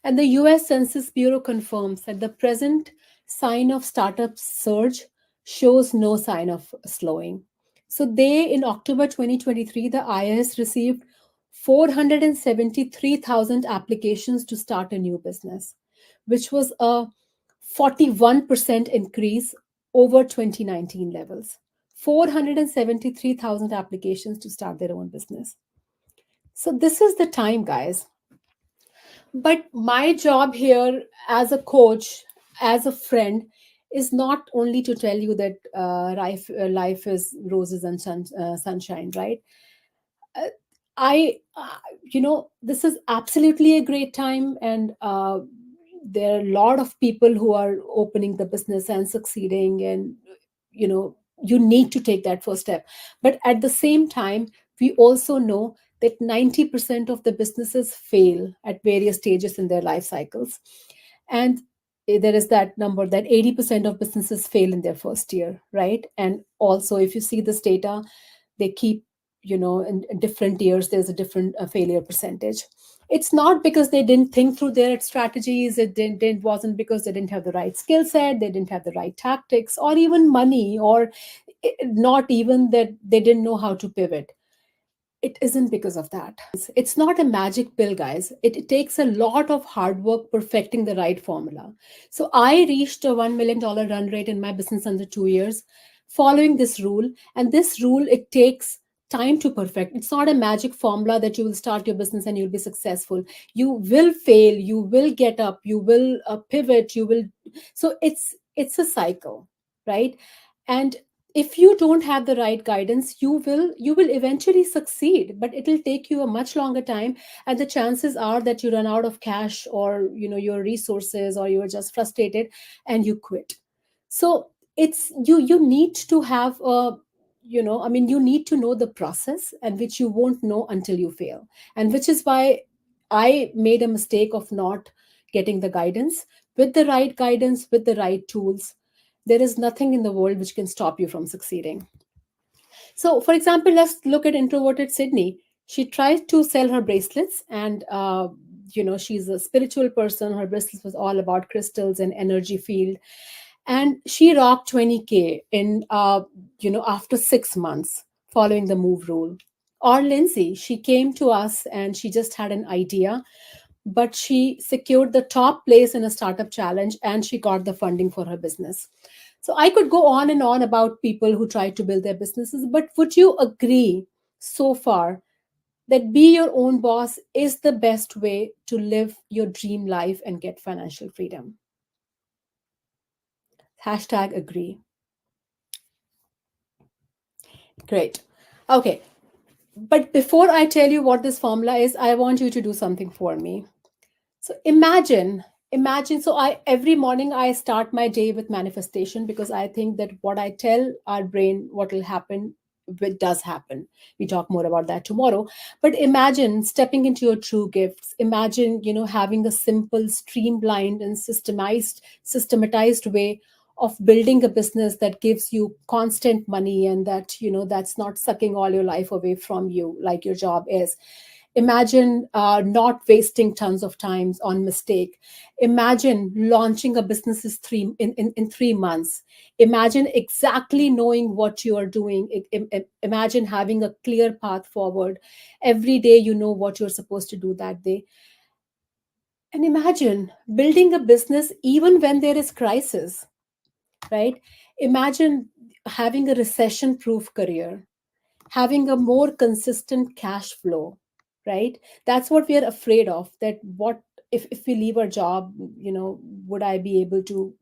And the US Census Bureau confirms that the present sign of startup surge shows no sign of slowing. So they, in October 2023, the IRS received 473,000 applications to start a new business, which was a 41% increase over 2019 levels. 473,000 applications to start their own business. So this is the time, guys. But my job here as a coach, as a friend, is not only to tell you that life is roses and sunshine, right? uh, this is absolutely a great time, and there are a lot of people who are opening the business and succeeding, and you need to take that first step. But at the same time, we also know that 90% of the businesses fail at various stages in their life cycles. And there is that number that 80% of businesses fail in their first year, right? And also, if you see this data, they keep, in different years there's a different failure percentage. It's not because they didn't think through their strategies. It wasn't because they didn't have the right skill set, they didn't have the right tactics, or even money, or not even that they didn't know how to pivot. It isn't because of that. It's not a magic pill, guys. It takes a lot of hard work perfecting the right formula. So I reached a $1 million run rate in my business under 2 years following this rule. And this rule, it takes time to perfect. It's not a magic formula that you will start your business and you'll be successful. You will fail, you will get up, you will pivot, you will. So it's a cycle, right? And if you don't have the right guidance, you will eventually succeed, but it'll take you a much longer time. And the chances are that you run out of cash, or your resources, or you're just frustrated and you quit. So it's you need to have a, you need to know the process, and which you won't know until you fail. And which is why I made a mistake of not getting the guidance. With the right guidance, with the right tools, there is nothing in the world which can stop you from succeeding. So, for example, let's look at introverted Sydney. She tried to sell her bracelets, and she's a spiritual person. Her bracelets was all about crystals and energy field, and she rocked 20K in after 6 months following the move rule. Or Lindsay, she came to us and she just had an idea, but she secured the top place in a startup challenge and she got the funding for her business. So I could go on and on about people who try to build their businesses, but would you agree so far that be your own boss is the best way to live your dream life and get financial freedom. Hashtag agree. Great. Okay. But before I tell you what this formula is, I want you to do something for me. So imagine. So I every morning I start my day with manifestation because I think that what I tell our brain, what will happen, it does happen. We talk more about that tomorrow. But imagine stepping into your true gifts. Imagine, having a simple, streamlined, and systematized way of building a business that gives you constant money, and that that's not sucking all your life away from you like your job is. Imagine not wasting tons of times on mistake. Imagine launching a business is in 3 months. Imagine exactly knowing what you are doing. Imagine having a clear path forward. Every day you know what you're supposed to do that day. And imagine building a business even when there is crisis, right? Imagine having a recession proof career, having a more consistent cash flow, right? That's what we are afraid of, that what if we leave our job, would I be able to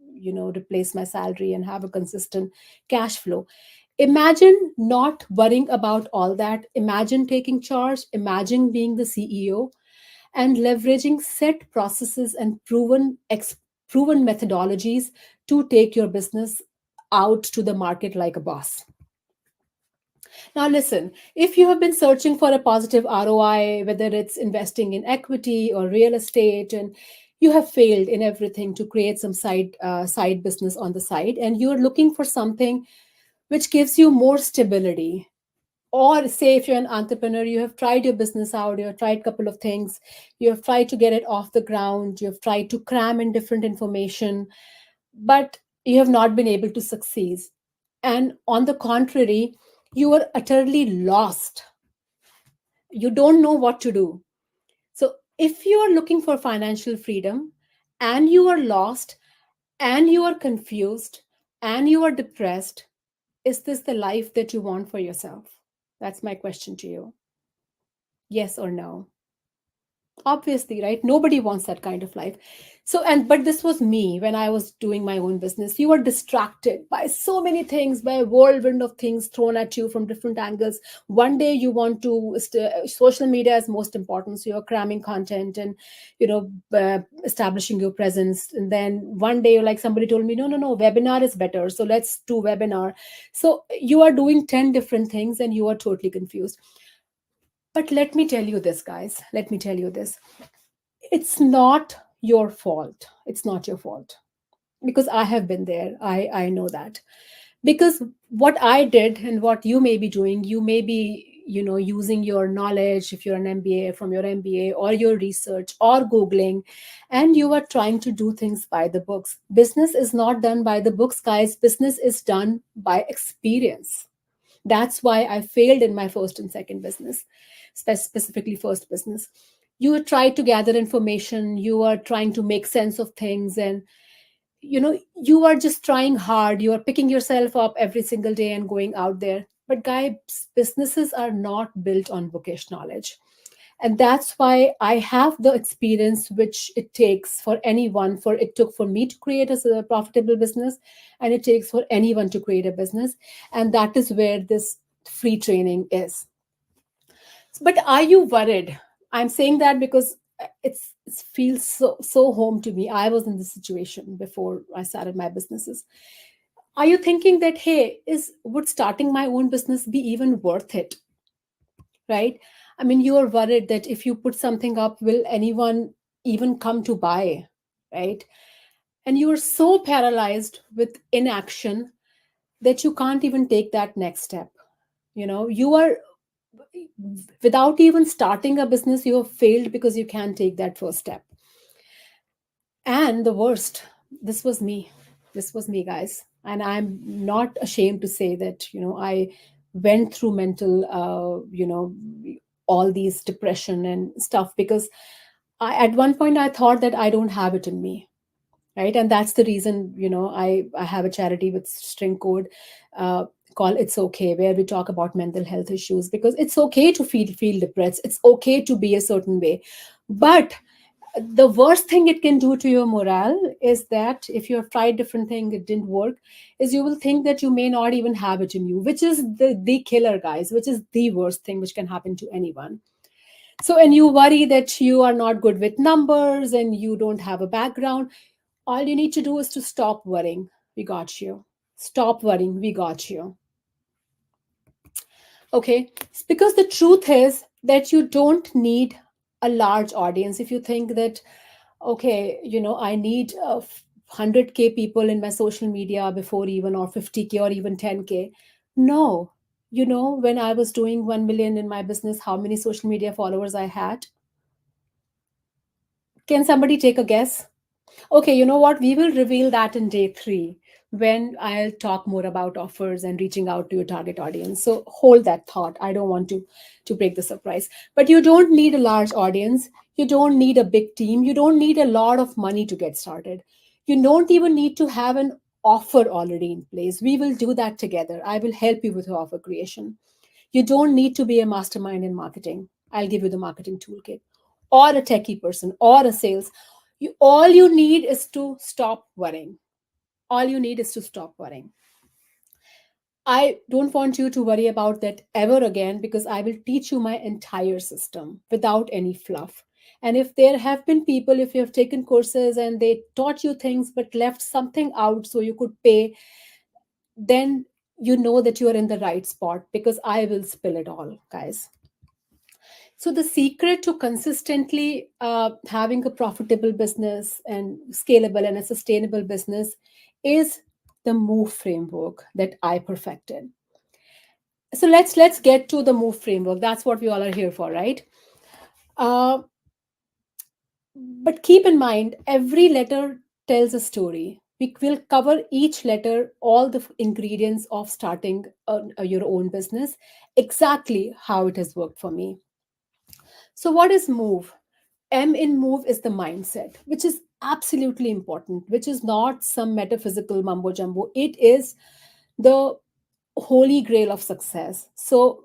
replace my salary and have a consistent cash flow? Imagine not worrying about all that. Imagine taking charge. Imagine being the CEO and leveraging set processes and proven methodologies to take your business out to the market like a boss. Now, listen, if you have been searching for a positive ROI, whether it's investing in equity or real estate, and you have failed in everything to create some side business on the side, and you're looking for something which gives you more stability, or say if you're an entrepreneur, you have tried your business out, you have tried a couple of things, you have tried to get it off the ground, you have tried to cram in different information, but you have not been able to succeed. And on the contrary, you are utterly lost. You don't know what to do. So, if you are looking for financial freedom and you are lost and you are confused and you are depressed, is this the life that you want for yourself? That's my question to you. Yes or no? Obviously, right? Nobody wants that kind of life. So, and but this was me when I was doing my own business. You are distracted by so many things, by a whirlwind of things thrown at you from different angles. One day you want to social media is most important, so you're cramming content and establishing your presence. And then one day, like somebody told me, no, no, no, webinar is better, so let's do webinar. So you are doing 10 different things and you are totally confused. But let me tell you this, guys. Let me tell you this. It's not your fault. It's not your fault. Because I have been there. I know that. Because what I did and what you may be doing, you may be, using your knowledge, if you're an MBA, from your MBA, or your research, or Googling, and you are trying to do things by the books. Business is not done by the books, guys. Business is done by experience. That's why I failed in my first and second business, specifically first business. You try to gather information, you are trying to make sense of things, and you are just trying hard. You are picking yourself up every single day and going out there. But guys, businesses are not built on bookish knowledge. And that's why I have the experience which it takes for anyone, for it took for me to create a profitable business, and it takes for anyone to create a business. And that is where this free training is. But are you worried? I'm saying that because it feels so home to me. I was in this situation before I started my businesses. Are you thinking that, hey, is would starting my own business be even worth it? Right? I mean, you are worried that if you put something up, will anyone even come to buy? Right? And you are so paralyzed with inaction that you can't even take that next step. You are, without even starting a business, you have failed because you can't take that first step. And the worst, this was me. This was me, guys. And I'm not ashamed to say that, I went through mental, all these depression and stuff, because at one point I thought that I don't have it in me. Right. And that's the reason, I have a charity with string code, called It's Okay, where we talk about mental health issues, because it's okay to feel depressed. It's okay to be a certain way. But the worst thing it can do to your morale is that if you have tried different things, it didn't work, is you will think that you may not even have it in you, which is the killer, guys, which is the worst thing which can happen to anyone. So, and you worry that you are not good with numbers and you don't have a background. All you need to do is to stop worrying. We got you. Stop worrying. We got you. Okay. Because the truth is that you don't need a large audience. If you think that, okay, I need 100K people in my social media before even, or 50K, or even 10K. No. When I was doing 1 million in my business, how many social media followers I had? Can somebody take a guess? Okay, you know what? We will reveal that in day three, when I'll talk more about offers and reaching out to your target audience. So hold that thought. I don't want to break the surprise. But you don't need a large audience. You don't need a big team. You don't need a lot of money to get started. You don't even need to have an offer already in place. We will do that together. I will help you with your offer creation. You don't need to be a mastermind in marketing. I'll give you the marketing toolkit, or a techie person, or a sales. All you need is to stop worrying. All you need is to stop worrying. I don't want you to worry about that ever again, because I will teach you my entire system without any fluff. And if there have been people, if you have taken courses and they taught you things but left something out so you could pay, then you know that you are in the right spot, because I will spill it all, guys. So the secret to consistently having a profitable business and scalable and a sustainable business is the move framework that I perfected. So let's get to the move framework. That's what we all are here for, right? Uh, but keep in mind, every letter tells a story. We will cover each letter, all the ingredients of starting your own business, exactly how it has worked for me. So what is move? M in move is the mindset, which is absolutely important, which is not some metaphysical mumbo jumbo. It is the holy grail of success. So,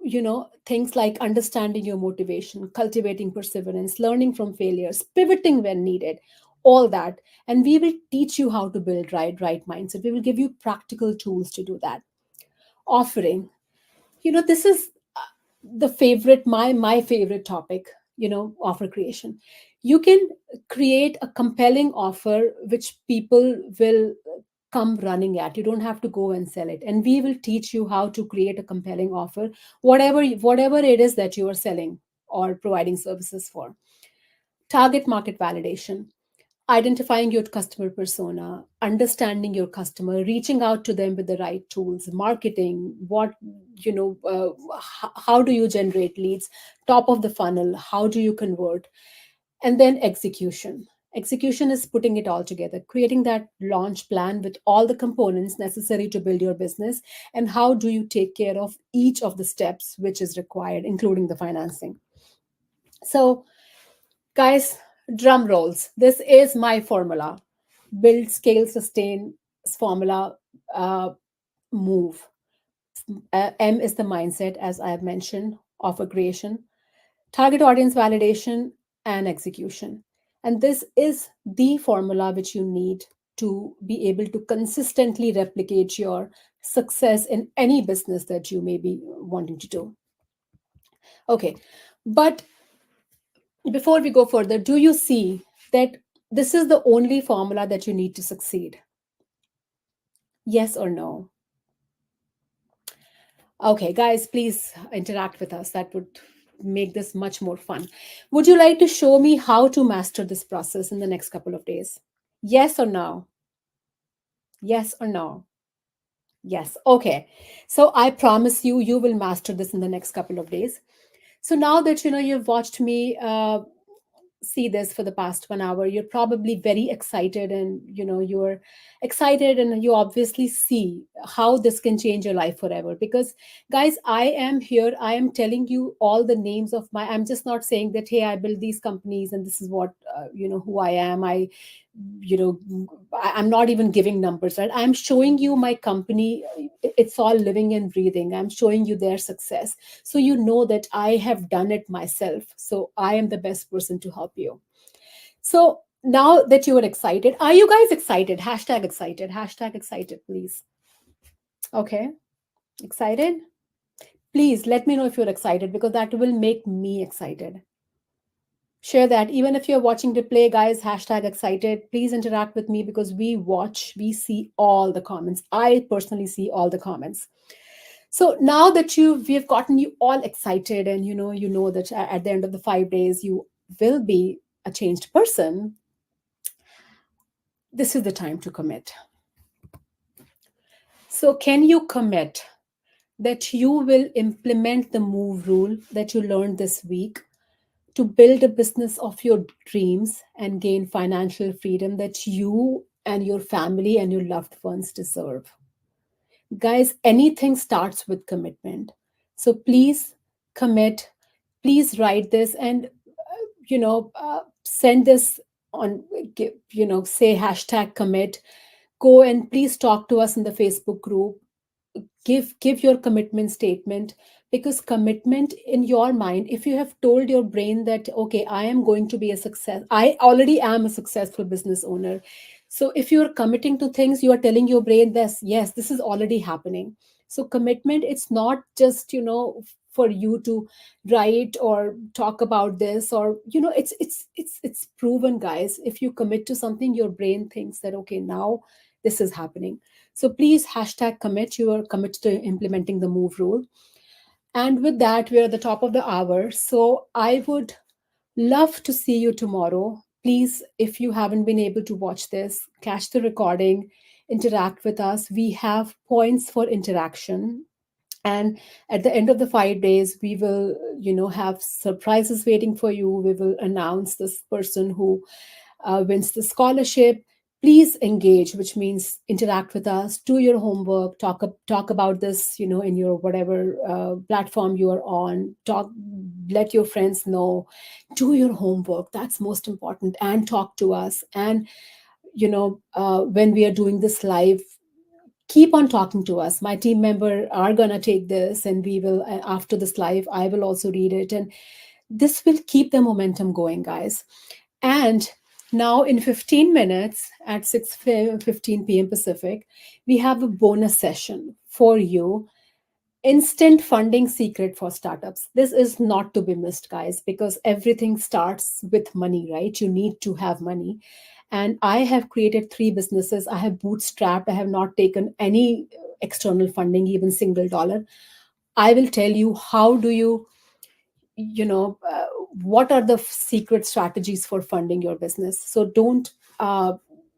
things like understanding your motivation, cultivating perseverance, learning from failures, pivoting when needed, all that. And we will teach you how to build right mindset. We will give you practical tools to do that. Offering, this is the favorite my favorite topic, offer creation. You can create a compelling offer which people will come running at. You don't have to go and sell it, and we will teach you how to create a compelling offer, whatever it is that you are selling or providing services for. Target market validation, identifying your customer persona, understanding your customer, reaching out to them with the right tools, marketing, how do you generate leads, top of the funnel, how do you convert, and then execution. Execution is putting it all together, creating that launch plan with all the components necessary to build your business, and how do you take care of each of the steps which is required, including the financing. So, guys, drum rolls. This is my formula: build, scale, sustain formula, uh, move. M is the mindset, as I have mentioned, offer creation, target audience validation, and execution. And this is the formula which you need to be able to consistently replicate your success in any business that you may be wanting to do. Okay, but before we go further, do you see that this is the only formula that you need to succeed? Yes or no? Okay, guys, please interact with us. That would make this much more fun. Would you like to show me how to master this process in the next couple of days? Yes or no? Yes or no? Yes. Okay. So I promise you, you will master this in the next couple of days. So now that you've watched me see this for the past 1 hour, you're probably very excited, and you're excited, and you obviously see how this can change your life forever. Because guys, I am here, I am telling you all the names of my, I'm just not saying that, hey, I build these companies and this is what who I am. you know I'm not even giving numbers, right? I'm showing you my company. It's all living and breathing. I'm showing you their success, so you know that I have done it myself, so I am the best person to help you. So now that you are excited, are you guys excited? Hashtag excited, hashtag excited, please. Okay, excited. Please let me know if you're excited, because that will make me excited. Share that. Even if you're watching the play, guys, hashtag excited. Please interact with me, because we see all the comments. I personally see all the comments. So now that we've gotten you all excited, and you know that at the end of the 5 days you will be a changed person, this is the time to commit. So can you commit that you will implement the move rule that you learned this week to build a business of your dreams and gain financial freedom that you and your family and your loved ones deserve? Guys, anything starts with commitment. So please commit. Please write this, and send this on, say hashtag commit. Go and please talk to us in the Facebook group. Give your commitment statement, because commitment in your mind, if you have told your brain that, okay, I am going to be a success, I already am a successful business owner. So if you are committing to things, you are telling your brain this, yes, this is already happening. So commitment, it's not just for you to write or talk about this, or it's proven, guys. If you commit to something, your brain thinks that, okay, now this is happening. So please hashtag commit. You are committed to implementing the move rule. And with that, we're at the top of the hour. So I would love to see you tomorrow. Please, if you haven't been able to watch this, catch the recording, interact with us. We have points for interaction. And at the end of the 5 days, we will have surprises waiting for you. We will announce this person who wins the scholarship. Please engage, which means interact with us, do your homework, talk about this, in your whatever platform you are on. Talk, let your friends know. Do your homework. That's most important, and talk to us. And when we are doing this live, keep on talking to us. My team member are gonna take this, and we will, after this live, I will also read it, and this will keep the momentum going, guys. And now in 15 minutes at 6:15 p.m. Pacific, we have a bonus session for you. Instant funding secret for startups. This is not to be missed, guys, because everything starts with money, right? You need to have money. And I have created 3 businesses. I have bootstrapped. I have not taken any external funding, even single dollar. I will tell you how do you you know uh, what are the secret strategies for funding your business. So don't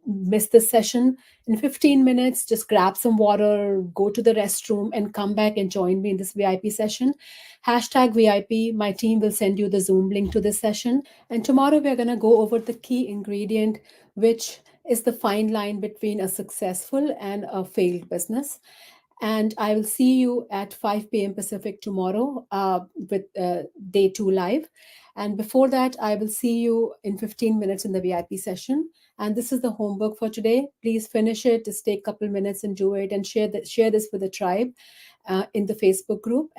miss this session. In 15 minutes, just grab some water, go to the restroom, and come back and join me in this VIP session. Hashtag VIP. My team will send you the Zoom link to this session. And tomorrow we're going to go over the key ingredient, which is the fine line between a successful and a failed business. And I will see you at 5 p.m. Pacific tomorrow with day 2 live. And before that, I will see you in 15 minutes in the VIP session. And this is the homework for today. Please finish it. Just take a couple minutes and do it, and share this with the tribe in the Facebook group.